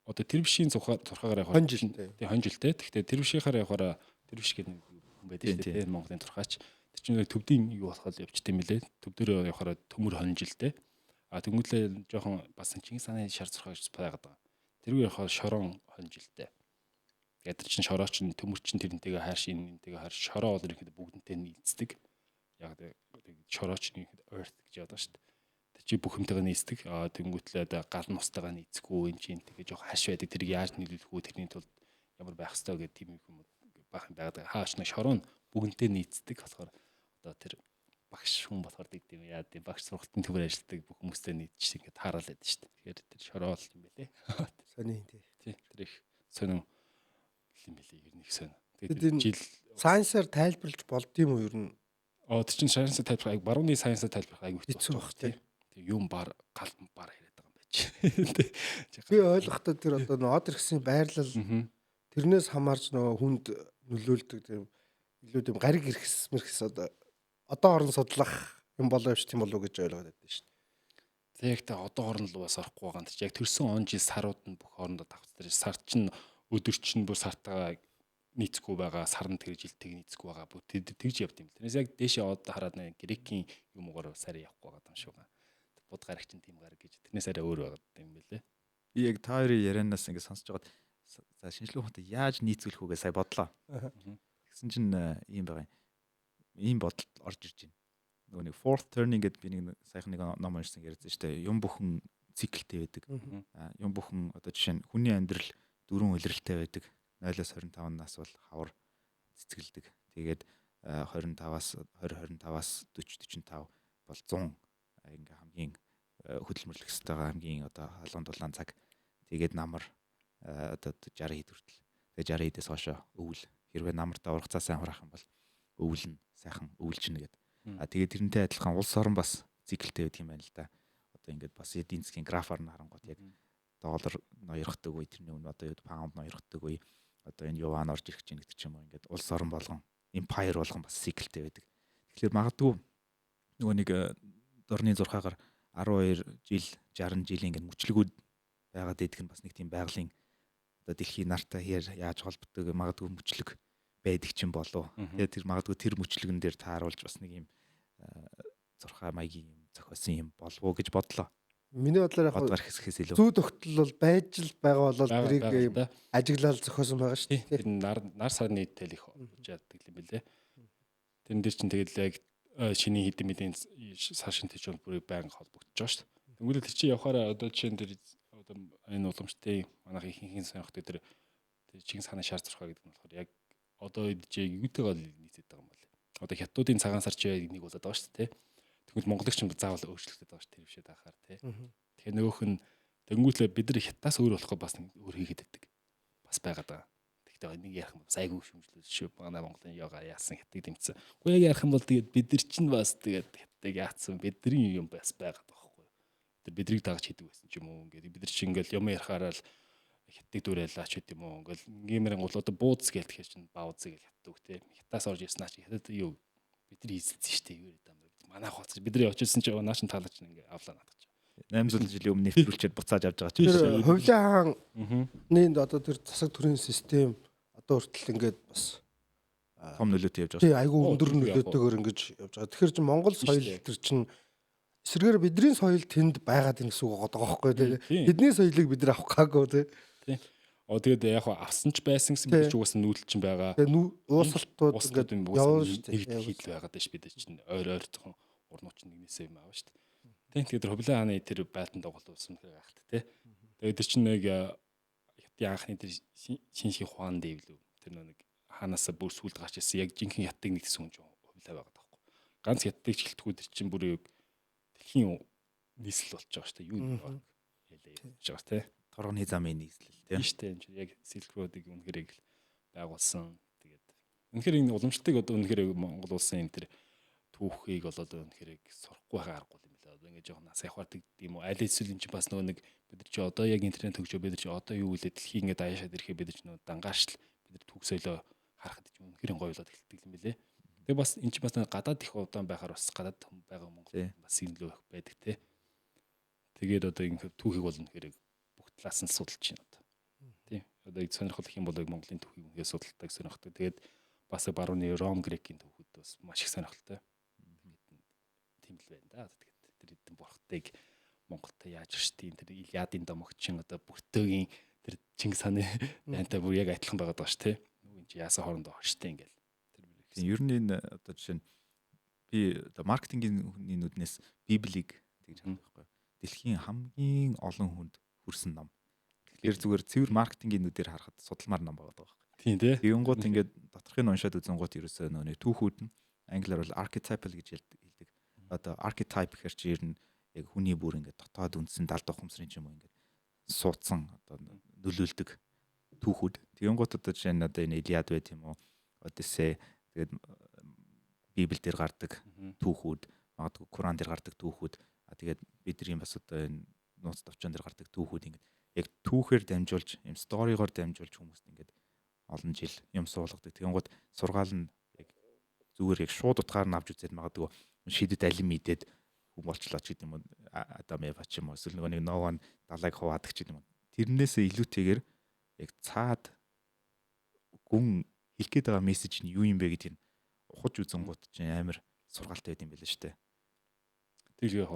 одоо тэр бишийн зурхаагаар явах жилтэй. Тий жилтэй. Гэхдээ тэр бишийнхаар явахаараа тэр биш гэдэг хүн байдаг шүү дээ. Монголын зурхаач. Тэр чинь төвдийн юу болоход явчт юм билэ. Төв дээр явахаараа төмөр жилтэй. Тэнгүүдлээ жоохон бас Чингис хааны шар зурхаагч байгаад байгаа. Тэргүй яхаа шорон жилтэй. Тэгээд тэр чин шороо чин төмөр чин тэрнтэйгээ хайрш энэнтэйгээ хайрш шороо бол ихэд бүгднтэй нийцдэг. Яг шороо чин ихэд earth гэж яадаг шүү дээ. Тэр чи бүхэмтэйгээ нийцдэг. Тэнгүүтлээд гал нустайгаа нийцэхгүй энэ чин тэгээ жоох хаш байдаг. Тэрийг яаж нийлүүлэх үү тэрний тулд ямар байх ёстой гэдэг тийм юм баах юм байгаад. Хааш нэг шороо бүгднтэй нийцдэг болохоор одоо тэр багш хүн болохоор гэдэг юм яа тийм багш сургалтын төвөр ажилладаг бүх хүмүүстэй нийтж ингээд таараал байдаг шүү дээ. Тэгэхээр тэр шороо юм байлээ. Сони тий. Тэр их сонин юм билээ. Ер нь их сонин. Тэгээд жил сайенсаар тайлбарлаж болдгийм үү ер нь? Тэр чинь сайенсаар тайлбарлах барууны сайенсаар тайлбарлах айгүй хэцүү баг тий. Тэг юм бар галбан бар яриад байгаа юм байж. Би ойлгохдоо тэр одоо нод ирсэн байрлал тэрнээс хамаарч нөгөө хүнд нөлөөлдөг тийм илүү тийм гариг ирэхс мэрхс одоо орон судлах юм болоо явж тийм болов уу гэж ойлгоод байдаг шүү дээ. Тэгэхдээ одоо орон руу бас орохгүй байгаа юм. Тэр яг төрсөн он жил сарууд нь бүх хоорондоо давцдаж сар чинь өдөр чинь бүр сартаа нийцэхгүй байгаа, сарн тэр жилтэйг нийцэхгүй байгаа. Бүр тэгж явд юм. Тэрнээс яг дээшээ одоо хараад нэг грекийн юмгаар сараа явахгүй байгаа юм шүү. Буд гараг чинь тийм гараг гэж. Тэрнээс арай өөр байгаа юм байлээ. Би яг та хоёрын ярианаас ингэ сонсож байгаад за шинжлэх ухаантай яаж нийцүүлэх үгээ сая бодлоо. Тэгсэн чинь ийм байгаа юм. Ийм бодолд орж ирж байна. Нөгөө нэг fourth turning гэдэг би нэг саяхан нэг ном уншсан ярьсан шүү дээ. Юм бүхэн циклтэй байдаг. Юм бүхэн одоо жишээ нь хүний амьдрал 4 улиралтай байдаг. 0-25 нас бол хавар цэцгэлдэг. Тэгээд 25-аас 20-25-аас 40-45 бол 100 ингээ хамгийн хөдөлмөрлөх хэвээр хамгийн одоо халуун дулаан цаг. Тэгээд намар одоо 60 хэд хүртэл. Тэгээд 60 хэдээс хойшоо өвөл. Хэрвээ намартаа ургацаа сайн хураах юм бол өвөл нь сайхан өвөлжнө гэдэг. Тэгээд тэрнтэй адилхан улс орон бас циклтэй байдаг юм байна л да. Одоо ингээд бас эдийн засгийн графаар нь харангуут яг доллар ноёрхдаг үе тэрний өмнө одоо паунд ноёрхдаг үе одоо энэ юан орж ирэх чинь гэдэг ч юм уу ингээд улс орон болгон empire болгон бас циклтэй байдаг. Тэгэхээр магадгүй нөгөө нэг дорны зурхаагаар 12 жил 60 жилийн ингээд мөчлөгүүд байгаад идэх нь бас нэг тийм байгалийн одоо дэлхийн нартай яаж холбогддог магадгүй мөчлөг байдаг ч юм болов. Тэгээд тэр магадгүй тэр мөчлөгөн дээр тааруулж бас нэг юм зурхаа маягийн юм зохиосон юм болов уу гэж бодлоо. Миний бодлоор яг хэсгээс илүү зүү тогтол бол байж л байгаа болол тэрийг ажиглал зохиосон байгаа шүү дээ. Тэр нар сарны тэл их жаадаг юм билэ. Тэрэн дээр чинь тэгэл яг шиний хэдэн мэдийн сар шинтэй ч бүр байнга холбогдож байгаа шүү дээ. Тэгвэл тэр чинь явахаараа одоо жишээ нь тэр одоо энэ уламжтай манайх ихэнх сонирхдаг тэр Чингис хааны шар зурхаа гэдэг нь болохоор яг одоо эджээ юутэйгээ нийцээд байгаа юм байна. Одоо хятадуудын цагаан сар чи нэг болоод байгаа шүү дээ. Тэгвэл монголч нь заавал өөрчлөгдөж байгаа шүү тэр бишээ таахаар тий. Тэгэхээр нөгөөх нь тэнгуүтлээ бид нар хятадаас өөр болохоо бас өөр хийгээд байдаг. Бас байгаад байгаа. Тэгтээ нэг ярих юм бас айгүй шүмжлүүлж шүү. Манай Монголын яга яасан хятадыг дэмцсэн. Уу яг ярих юм бол тэгээд бид нар чинь бас тэгээд хятадыг яатсан бидний юм бас байгаад байгаа байхгүй. Тэр бидрийг дагаж хийдэг байсан ч юм уу. Ингээд бид нар чинь ингээл юм ярихаараа л хятадыг дүүрээлаач гэдэг юм уу. Ингээл геймерын гол одоо бууз гээл тэгэхээр чинь бауз гээл хятад үг тий. Хятадаас орж ирсэн аач хятад юу бидний хийсэн шүү дээ. Юу гэдэг юм бэ? Манайх хоцож бидний очижсэн чинь нааш нь таалаач ингээ авлаа надад. 800 жилийн өмнө нэвтрүүлчихэд буцааж авч байгаа ч тийм. Хувлын хааны одоо тэр засаг төрийн систем одоо хүртэл ингээд бас том нөлөөтэй явж тий байгаа. айгүй өндөр нөлөөтэйгээр ингэж явж байгаа. Тэгэхээр чи Монгол соёл төр чинь эсрэгээр бидний соёл тэнд байгаад байна гэсэн үг байгаа байхгүй тий. Бидний соёлыг бид нар авах гаагүй тий. Тий. Тэгээд яг авсан ч байсан гэсэн бид ч угаасаа нүүдэл чинь байгаа. Тэгээ уусалтууд ингээд явна шүү дээ. Нэг хийдэл байгаад байна ш бид чинь ойр ойртойхон урнууч нэгнээсээ юм аав шүү дээ. Тий. Тэгээд Хөвлөө хааны тэр байтан тоглол уусан хэрэг ахт тий. Тэгээд тэр чинь нэг хятадын анхны тэр шинших хуан дэвлүү. Тэр нэг хаанаас бүр сүлд гарч ирсэн яг жинхэнэ хятадыг нэгсэн хүн ч Хөвлөө байгаад байхгүй. Ганц хятадыг чихэлтгүүд тэр чинь бүр дэлхийн нийслэл болж байгаа шүү дээ. Юу юм бэ? Ялээ явж байгаа тий. Торгоны замын нийслэл тий. Тийм шүү дээ. Энэ яг Silk Road-ыг үнэхээр яг байгуулсан. Тэгээд үнэхээр энэ уламжлалтыг одоо үнэхээр Монгол улсын энэ тэр түүхийг болоод үнэхээр сурахгүй байгаа аргагүй юм байна. Одоо ингээд жоохон нас явахдаг юм уу? Аль эсвэл энэ чинь бас нөгөө нэг бид нар чи одоо яг интернет хөгжөө бид нар чи одоо юу үлээ дэлхий ингээд аяашаад ирэхэд бид нар чи нөгөө дангааршл бид нар түүх соёлоо харахад ч үнэхээр гоё болоод эхэлдэг юм байлээ. Тэгээ бас энэ чинь бас гадаад их удаан байхаар бас гадаад байгаа Монгол бас энэ лөө байдаг те. Тэгээд одоо ингээд түүхийг бол үнэхээр бүх талаас нь судалж байна одоо. Тийм. Одоо яг сонирхол их юм бол Монголын түүхийг үнэхээр судалдаг сонирхдаг. Тэгээд бас барууны Ром грекийн түүхүүд бас маш их сонирхолтой. Тийм л байна да. Тэгээд тэр эдэн бурхтыг Монголтой яаж ирштийн тэр Илиадын домогчин одоо бүртөөгийн тэр Чингис хааны байнтай бүр яг адилхан байгаад байгаа ш тий. Нүг чи яасан хоорондоо хоштой ингээл. Тийм ер нь энэ одоо жишээ нь би одоо маркетингийн хүний нүднээс Библийг тэгж харах байхгүй. Дэлхийн хамгийн олон хүнд хүрсэн ном. Тэгэхээр зүгээр цэвэр маркетингийн нүдээр харахад судалмаар ном байгаа байхгүй. Тийм тий. Тэгэнгუთ ингээд доторхыг уншаад үзэнгуут ерөөсөө нэг түүхүүд нь англиар бол archetypal гэж хэлдэг. Одоо archetype гэхэр чи ер нь яг хүний бүр ингээд дотоод үндсэн далд ухамсарын ч юм уу ингээд суудсан одоо нөлөөлдөг түүхүүд. Тэгэнгуут одоо жишээ нь одоо энэ Илиад байт юм уу? Одиссей тэгээд Библи дээр гардаг түүхүүд, магадгүй Куран дээр гардаг түүхүүд, тэгээд бидний бас одоо энэ нууц товчон дээр гардаг түүхүүд ингээд яг түүхээр дамжуулж, юм сторигоор дамжуулж хүмүүст ингээд олон жил юм суулгадаг. Тэгэнгუთ сургаал нь яг зүгээр яг шууд утгаар нь авч үзээд магадгүй шидэд алим мэдээд хүм болчлоо ч гэдэг юм уу. Адам Ева ч юм уу эсвэл нэг Нован далайг хуваадаг ч гэдэг юм уу. Тэрнээсээ илүүтэйгээр яг цаад гүн хэлэх гээд байгаа мессеж нь юу юм бэ гэдгийг ухаж үзэнгуут чинь амар сургаалтай байд юм байл шүү дээ. Тэр яг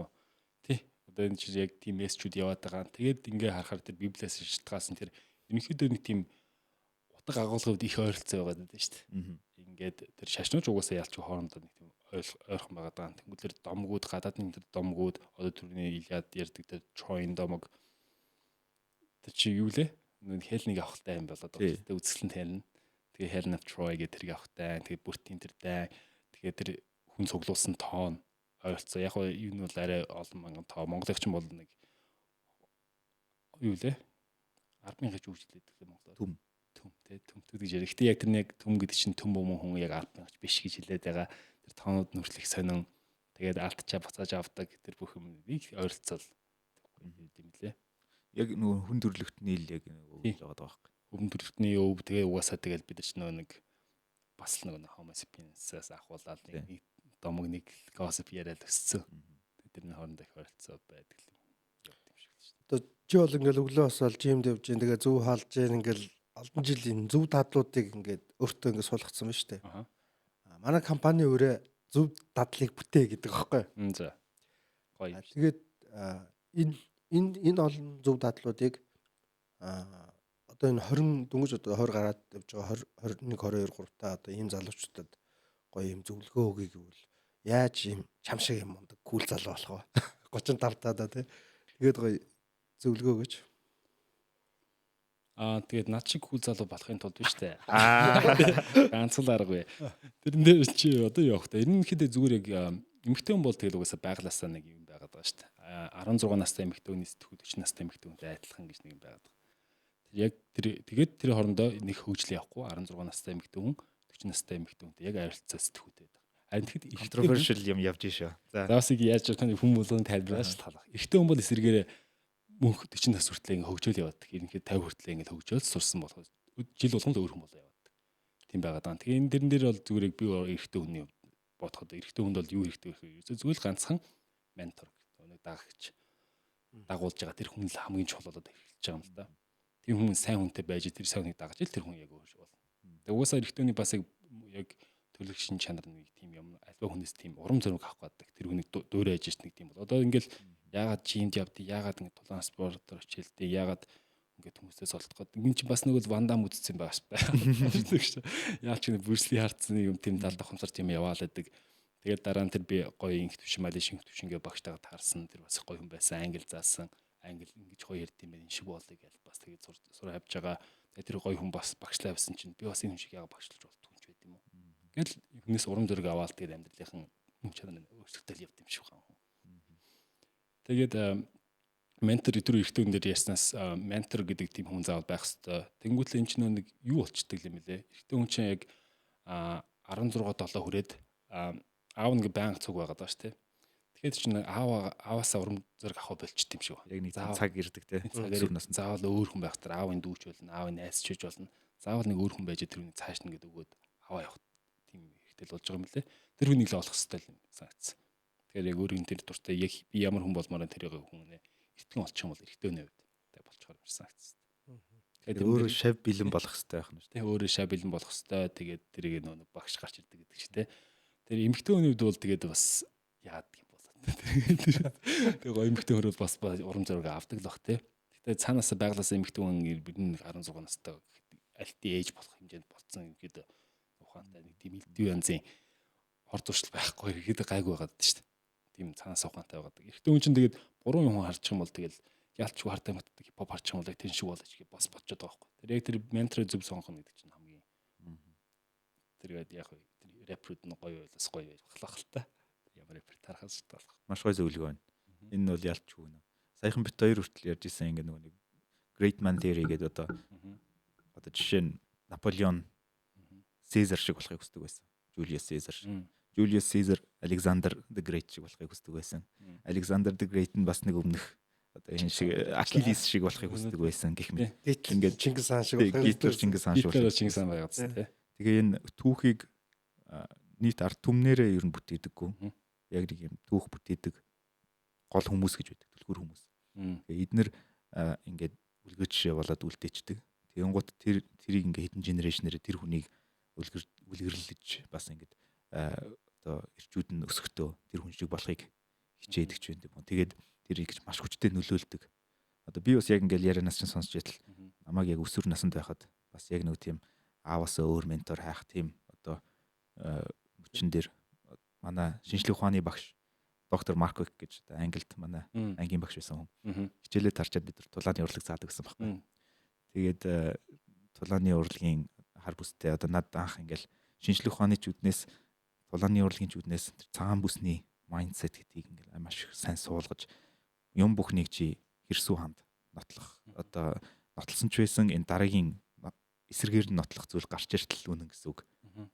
тий. Одоо энэ чинь яг тийм мессежүүд яваад байгаа. Тэгээд ингээ харахаар тэр Библиэс шалтгаалсан тэр ерөнхийдөө нэг тийм утга агуулгууд их ойролцоо байгаад байдаг шүү дээ. Ингээд тэр шашнууч угаасаа ялч хоорондоо нэг тийм ойрхон байгаад байгаа. Тэнгүүдлэр домгууд гадаадны тэр домгууд одоо түрүүний Илиад ярьдаг тэр Troy домог тэр чи юу лээ? Нэг хэлнийг авахтай юм болоод байгаа. Тэ үзэсгэлэн хэлнэ. Тэгээ Helen of Troy гэх тэрийг авахтай. Тэгээ бүртийн тэр дай. Тэгээ тэр хүн цуглуулсан тоон ойролцоо. Яг нь бол арай олон мянган тоо. Монголч юм бол нэг юу лээ? 10,000 гэж үгжлээд байгаа Монголоор. Төм тий төмтөд гэж ярих. Гэтэ яг тэр нэг төм гэдэг чинь төм бөмбөн хүн яг 10,000 биш гэж хэлээд байгаа. Тэр тоонууд нүртлэх сонин. Тэгээд алтчаа буцааж авдаг тэр бүх юм нэг ойролцоол юм лээ. Яг нөгөө хүн төрлөختний л яг өвж байгаа байхгүй. Хүн төрлөختний өв тэгээ угаасаа тэгэл бид нар нэг бас нэг Homo sapiens-аас ахуулаад нэг домог нэг gossip яриад өссөн. Тэрний хоорондоо их ойролцоо байдаг юм шиг л шүү дээ. Одоо чи бол ингээл өглөө босоод жимд явж гин тэгээ зөв хаалж гин ингээл олон жилийн зөв дадлуудыг ингээд өөртөө ингээд суулгацсан байна шүү дээ. Манай компани өөрөө зөв дадлыг бүтээ гэдэг аахгүй. За. Гоё. Тэгээд энэ олон зөв дадлуудыг одоо энэ 20 дөнгөж одоо 20 гараад явж байгаа 21 22 3 та одоо ийм залуучуудад гоё юм зөвлөгөө өгье гэвэл яаж ийм чам шиг юм ундаг кул залуу болох вэ? 35 таа да тий. Тэгээд гоё зөвлөгөө өгөөч. Тэгээд над шиг кул залуу болохын тулд биш үү? Ганц л аргагүй. Тэрэн дээр чи одоо явах та. Ерөнхийдөө зүгээр яг эмэгтэй хүн бол тэгэл угаасаа байглаасаа нэг юм байгаад байгаа шүү дээ. 16 настай эмэгтэй хүний сэтгүүл 40 настай эмэгтэй хүнтэй адилхан гэж нэг юм байгаад байгаа. Яг тэгээд тэр хоорондоо нэг хөгжил явахгүй 16 настай эмэгтэй хүн 40 настай эмэгтэй хүнтэй яг ойролцоо сэтгүүтэй байдаг. Харин тэгэхэд controversial юм явж ийшээ. За бас яг яаж байгаа хүн болгон тайлбарлаж талах. Эрэгтэй хүн бол эсэргээрээ мөнх 40 нас хүртэл ингээ хөгжөөл яваад. Ерөнхийдөө 50 хүртэл ингээ хөгжөөл сурсан болохоос жил болгон л өөр хүн болоо яваад. Тийм байгаад байгаа. Тэгээ энэ дэрэн дээр бол зүгээр би эрэгтэй хүний бодоход эрэгтэй хүнд бол юу хэрэгтэй вэ гэхээр зүгээр л ганцхан ментор нэг дагагч дагуулж байгаа тэр хүн л хамгийн чухал болоод эхэлж байгаа юм л да. Тийм хүн сайн хүнтэй байж тэр сайн хүнийг дагаж ил тэр хүн яг өөр болно. Тэгээ угаасаа эрэгтэй хүний бас яг яг төлөвшин чанар нэг тийм юм альва хүнээс тийм урам зориг авах гэдэг. Тэр хүнийг дуурайж иж нэг тийм бол. Одоо ингээл яагаад жимд явдیں۔ Яагаад ингэ тулаан спортоор хичээлдэг. Яагаад ингээд хүмүүсээс олдох гээд. Энд чинь бас нэг бол вандам үзсэн байгаас байна. Яа ч нэг Брюсли харцсан юм тийм далд давхамсар тийм яваал байдаг. Тэгээд дараа нь тэр би гоё инх төвшин малишин төвшин гээ багштайгаа таарсан. Тэр бас гоё хүн байсан. Англи заасан. Англи ингэж гоё ярьд юм байна. Энэ шиг болыг гэж бас тэгээд сур хавж байгаа. Тэгээд тэр гоё хүн бас багшлаа байсан чинь би бас энэ хүн шиг яагаад багшлж болтгүй юм ч байд юм уу. Гэл хүнээс урам зориг аваад тэгээд амьдралынхан юм чанар өөрчлөлтөл явд юм шиг байна. Тэгээд ментор өдөр эртөө хүн дээр ярьснаас ментор гэдэг тийм хүн заавал байх хэрэгтэй. Тэнгүүтлээ энэ чинь нэг юу болчдөг юм бэлээ. Эртөө хүн чинь яг 16-7 хүрээд аав нэг банк цуг байгаад байгаа шүү дээ. Тэгэхээр чинь ааваасаа урам зориг авах болчт юм шиг байна. Яг нэг цаг ирдэг те. Цагаас заавал өөр хүн байх тэр аавын дүүч болно, аавын найз чиж болно. Заавал нэг өөр хүн байж тэр хүнийг цааш нь гэдэг өгөөд аваа явах тийм хэрэгтэй болж байгаа юм лээ. Тэр хүнийг л олох хэрэгтэй юм санагдсан. Тэгэхээр яг өөрийн тэр дуртай яг би ямар хүн болмоор тэрийг хүн эртгэн олчих юм бол эртөө нэ үед болчихоор юм санагдсан. Тэгээд өөрөө шав бэлэн болох хэрэгтэй байх нь шүү. Тэ өөрөө шав бэлэн болох хэрэгтэй. Тэгээд тэрийг нэг багш гарч ирдэг гэдэг чи тэ. Тэр эмэгтэй хүний үед бол тэгээд бас яадаг юм болоо. Тэгээ гоё эмэгтэй хөрөд бас урам зориг авдаг л бах тэ. Гэтэ цаанаас байглаас эмэгтэй хүн бидний 16 настай альти ээж болох хэмжээнд болцсон гэдэг ухаантай нэг тийм элдв янзын хор зуршил байхгүй ихэд гайгүй байгаад шүү дээ. Тийм цаанаас ухаантай байгаад. Эрэгтэй хүн чинь тэгээд буруу юм харчих юм бол тэгэл ялчгүй хартай матдаг хипхоп харчих юм бол яг тэн шиг болооч гэж бас бодчиход байгаа байхгүй. Тэр яг тэр ментор зөв сонгох гэдэг чинь хамгийн тэргээд яг тэр рэпрүүд нь гоё байлаас гоё байж бахлах л та. Ямар рэпер тарахаас болох. Маш гоё зөвлөгөө байна. Энэ бол ялчгүй нэ. Саяхан бит хоёр хүртэл ярьж исэн ингэ нэг Great Man Theory гэдэг одоо жишээ нь Наполеон Caesar шиг болохыг хүсдэг байсан. Julius Caesar. Julius Caesar Alexander the Great шиг болохыг хүсдэг байсан. Alexander the Great нь бас нэг өмнөх одоо энэ шиг Achilles шиг болохыг хүсдэг байсан гэх мэт. Ингээд Чингис хаан шиг болохыг Гитлер Чингис хаан шиг. Гитлер Чингис хаан байгаад тий. Тэгээ энэ түүхийг нийт ард түмнэрээ ер нь бүтээдэггүй. Яг нэг юм түүх бүтээдэг гол хүмүүс гэж байдаг. Түлхүүр хүмүүс. Тэгээ эднэр ингээд үлгэр жишээ болоод үлдээчдэг. Тэгэнгუთ тэрийг ингээд хэдэн генерашнээр тэр хүнийг үлгэрлэж бас ингээд одоо ирчүүд нь өсөхдөө тэр хүн шиг болохыг хичээдэг ч юм. Тэгээд тэрийг маш хүчтэй нөлөөлдөг. Одоо би бас яг ингээд ярианаас чинь сонсч байтал намайг яг өсвөр наснд байхад бас яг нэг тийм ааваасаа өөр ментор хайх тийм одоо мөчн дээр манай шинжлэх ухааны багш доктор Марквик гэж одоо Англид манай ангийн багш байсан хүн. Хичээлээ тарчаад бид нар тулааны урлаг заадаг гэсэн байхгүй. Тэгээд тулааны урлагийн хар бүстэй одоо над анх ингээл шинжлэх ухааны чүднээс тулааны урлагийн чүднээс цагаан бүсний майндсет гэдгийг ингээл маш сайн суулгаж юм бүхнийг чи хэрсүү ханд нотлох одоо нотлсон ч байсан энэ дараагийн эсрэгээр нь нотлох зүйл гарч иртэл үнэн гэсэн үг.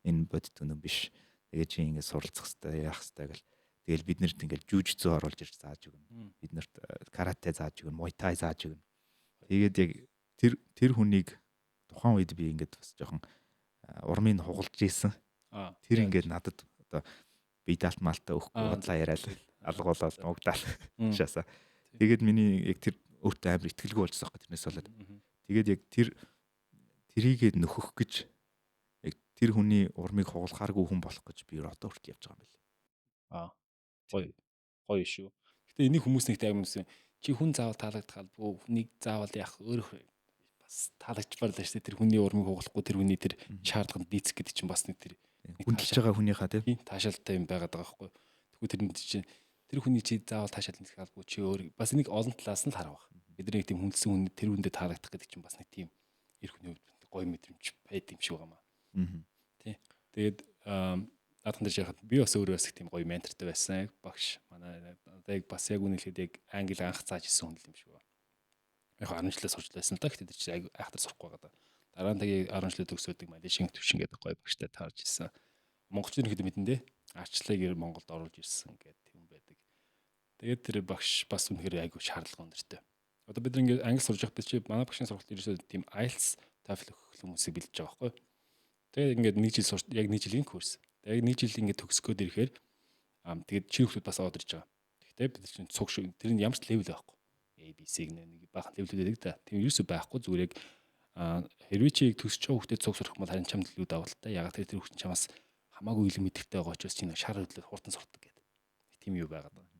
Энэ бодит үнэн биш. Тэгээ чи ингээд суралцах хэрэгтэй яах хэрэгтэй гэл. Тэгэл бид нарт ингээд жүжицүү оруулж ирж зааж өгнө. Бид нарт карате зааж өгнө, муйтай зааж өгнө. Тэгээд яг тэр хүнийг тухайн үед би ингээд бас жоохон урмыг хугалж ийсэн. Тэр ингээд надад одоо би даалт малтаа өгөхгүй бодлоо яриад алгуулаад угдаал шаасаа. Тэгээд миний яг тэр өөртөө амар ихтгэлгүй болчихсон байхгүй тэрнээс болоод. Тэгээд яг тэрийгээ нөхөх гэж яг тэр хүний урмыг хугалахааргүй хүн болох гэж би одоо хүртэл явж байгаа юм байна. Гоё шүү. Гэтэ энийг хүмүүс нэг тайм юмсэн. Чи хүн заавал таалагдах албагүй хүнийг заавал яах өөрөө бас таалагдчихвар л шүү дээ. Тэр хүний урмыг хугалахгүй тэр хүний тэр шаардлаганд нийцэх гэдэг чинь бас нэг тэр хүндэлж байгаа хүнийхээ тийм таашаалтай юм байгаад байгаа байхгүй. Тэгвэл тэр чинь тэр хүний чи заавал таашаал нийцэх албагүй чи өөр бас нэг олон талаас нь л харах. Бидний тийм хүндсэн хүн тэр хүндээ таалагдах гэдэг чинь бас нэг тийм эр хүний хувьд гоё мэдрэмж байд юм шиг байна. Тий. Тэгээд наадхан дээр яхад би бас өөрөө бас тийм гоё ментортой байсан багш. Манай яг бас яг үнэлээд яг англи анх зааж исэн хүн юм шиг байна. Яг 10 жилээ сурч байсан л да. Гэхдээ чи айхтар сурахгүй байгаа. Дараа нь тэгээ 10 жилээ төгсөөдөг малишин төвшин гэдэг гоё багштай таарж исэн. Монголчууд ихэд мэдэн дээ. Арчлыг Монголд оруулж ирсэн гэдэг юм байдаг. Тэгээд тэр багш бас үнэхээр айгүй шаардлага өндөртэй. Одоо бид ингээд англи сурж байхдаа чи манай багшийн сургалт ерөөсөө тийм IELTS TOEFL хүмүүсийг бэлдэж байгаа байхгүй. Тэгээд ингээд нэг жил сурч яг нэг жилийн курс. Тэгээд нэг жил ингээд төгсгөөд ирэхээр тэгээд чи хүмүүс бас орж ирж байгаа. Гэхдээ бид чинь цуг шүү. Тэр нь ямар ч левел байхгүй. ABC гэх нэг баахан левелүүд байдаг да. Тийм ерөөсөө байхгүй зүгээр яг Хэрвээ чи төсөж байгаа хүүхдэд цуг сурах юм бол харин чамд илүү давал та. Ягаад тэр хүүхд чамаас хамаагүй илүү мэддэгтэй байгаа учраас чи нэг шар хөдлөд хурдан сурдаг гэдэг. Тийм юу байгаад байна.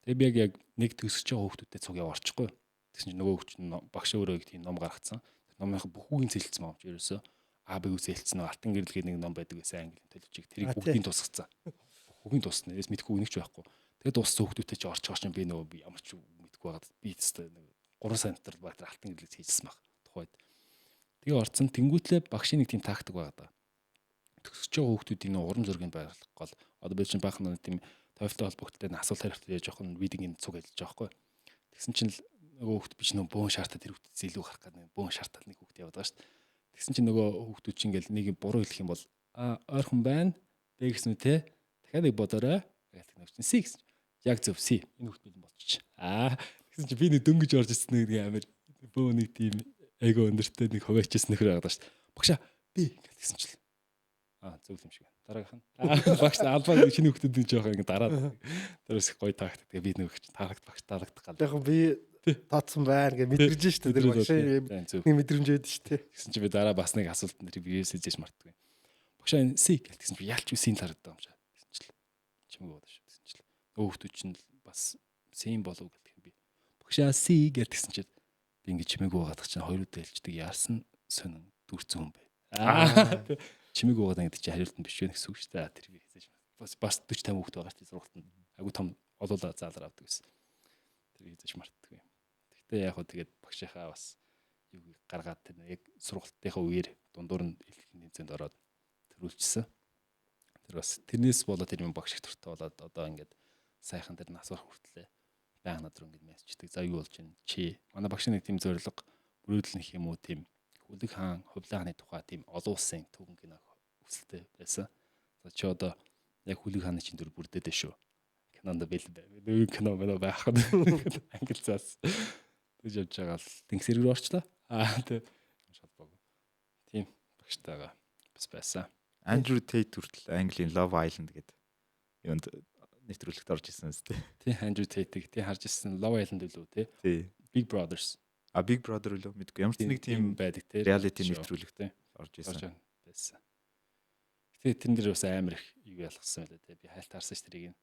Тэгээ би яг нэг төсөж байгаа хүүхдүүдэд цуг яваарчихгүй. Тэгсэн чинь нөгөө хүүхд чинь багш өөрөө их тийм ном гаргацсан. Номынх бүхүүгийн зээлцсэн мөн ерөөсөө АБ-г зээлцсэн нөгөө алтан гэрлэгээ нэг ном байдаг гэсэн англи төлөвчийг тэрийг бүгдийг тусгацсан. Бүгдийг тусна.Ээс мэдхгүй нэгч байхгүй. Тэгээ дууссан хүүхдүүтэй чи орч чинь би нөгөө ямар ч мэдгүй байгаад би тест нэг 3 сантар баг тэр алтан гэрлэг хийжсэн баг тухайд. Тэгээ орцсон тэнгүүтлээ багшийн нэг тийм тактик байгаа да. Төгсөж байгаа хүүхдүүдийн урам зориг байрлах гол одоо би чинь баахан тийм TOEFL холбогдолтой асуулт хариулт яаж явах нь видингийн цуг ажиллаж байгаа байхгүй. Тэгсэн чинь нөгөө хүүхд би чинь нөгөө бөөн шаартаа тэр хүүхдээс илүү гарах гэдэг нэг бөөн шаартал нэг хүүхд яваад байгаа шүү дээ. Тэгсэн чинь нөгөө хүүхдүүд чинь ингээл нэг буруу хэлэх юм бол ойрхон байна. Бэ гэсэн үү те. Дахиад нэг бодоорой. Тэгэл нэг чинь C гэсэн. Яг зөв C. Энэ хүүхд бид болчих. Тэгсэн чинь би нэг дөнгөж орж ирсэн нэг амар бөөн нэг тийм эго өндөртэй нэг хуваачсан нөхөр байгаа шүү дээ. Багшаа би гэсэн чинь зөв юм шиг байна. Дараагийнх нь. Багш албаа шинэ хүүхдүүд жоох ингэ дараад. Тэрээс гоё таагт. Тэгээ би нэг таагт багш таалагдах гал. Яг би тооцсон байна гэж мэдэрж штэ тэр багшийн нэг мэдрэмж өгдөө штэ. Гэсэн чи би дараа бас нэг асуулт нэр биеэс хийж мартдаг. Багшаа энэ C гэлтсэн би ялч үсийн тарагддаг юм шиг. Гэсэн чил. Чимэг бодож шүү. Гэсэн чил. Хүүхдүүд чинь бас C болов гэдэг юм би. Багшаа C гэлтсэн чи би ингэ чимэг уугаад чинь хоёр удаа хэлждэг яарсан сонин дүрцэн хүн бай. Чимэг уугаад ингэ чи хариулт нь биш вэ гэсэн үг шүү дээ. Тэр би хийж бас 40 50 хүүхд байгаа ч сургалтанд айгу том олуулаа заалар авдаг гэсэн. Тэр хийж мартдаг юм. Тэгтээ яг хөө тэгээд багшийнхаа бас юуг гаргаад тэр яг сургалтынхаа үеэр дундуур нь илэрхийлэх хэмжээнд ороод төрүүлчихсэн. Тэр бас тэрнээс болоод тэр юм багш их дуртай болоод одоо ингээд сайхан тэр нас барах хүртлээ байнга над руу ингээд мессеждэг. За юу болж байна? Чи манай багшийн нэг тийм зорилго мөрөөдөл нэх юм уу тийм Хүлэг хаан, Хувлаа хааны тухай тийм олон улсын төвөн кино өсөлттэй байсан. За чи одоо яг Хүлэг хааны чинь дүр бүрдээд шүү. Кинонд бэл нэг кино байхад англи заас гэж явж байгаа л тэнгисэр рүү орчлоо. Тэг шалбаагүй. Тийм багштайгаа бас байсан. Andrew Tate хүртэл Английн Love Island гэдэг юунд нэвтрүүлэгт орж ирсэн үстэй. Тий Andrew Tate-ийг тий харж ирсэн Love Island үлээ тий. Тий. Big Brothers. Big Brother үлээ мэдгүй. Ямар ч нэг тийм байдаг тий. Reality нэвтрүүлэгт орж ирсэн. Байсан. Тэгээ тэрэн дээр бас амар их юу ялгсан байлаа тий. Би хайлт харсан ш тэрийг.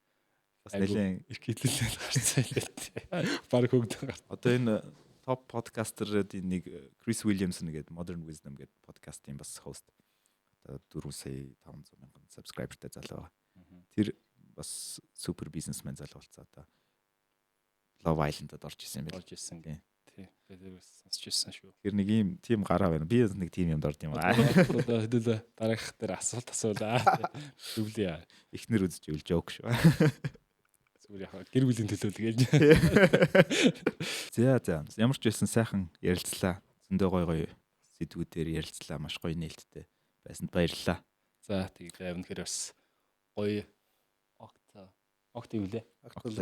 Бас нэлээд их хитлэлээд гарсан байлаа тий. Бараг хөгд гарсан. Одоо энэ топ подкастеруудын нэг Chris Williamson гэдэг Modern Wisdom гэдэг подкастын бас хост. Одоо 4,500,000 subscriberтай залуу байгаа. Тэр бас супер бизнесмен залуу болцоо одоо Love Island-д орж ирсэн юм байна. Орж ирсэн гээ. Тий. Тэр сонсч ирсэн шүү. Тэр нэг ийм тим гараа байна. Би нэг тим юмд орд юм аа. Одоо хэдүүлээ дараах дээр асуулт асуулаа. Зөвлөе. Эхнэр үзэж ивэл жоок шүү. Зүгээр яхаа гэр бүлийн төлөөлөл гэж. За ямар ч байсан сайхан ярилцлаа. Зөндөө гоё сэдвүүдээр ярилцлаа. Маш гоё нээлттэй байсанд баярлалаа. За тэгээд үнэхээр бас гоё актив үлээ. Актив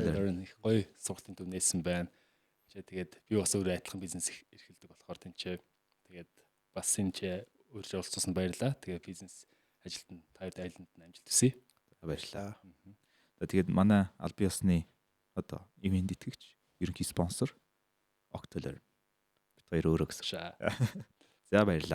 гоё сургалтын төв нээсэн байна. Тэгээд би бас өөрөө адилхан бизнес эрхэлдэг болохоор тэнцээ. Тэгээд бас энэ ч өөрөөр оролцсон баярлалаа. Тэгээд бизнес ажилтнаа таад айланд нь амжилт хүсье. Баярлалаа. Тэгээд манай аль биесны одоо ивент итгэгч ерөнхий спонсор Octolearn. Бид хоёр өөрөө гэсэн. За баярлалаа.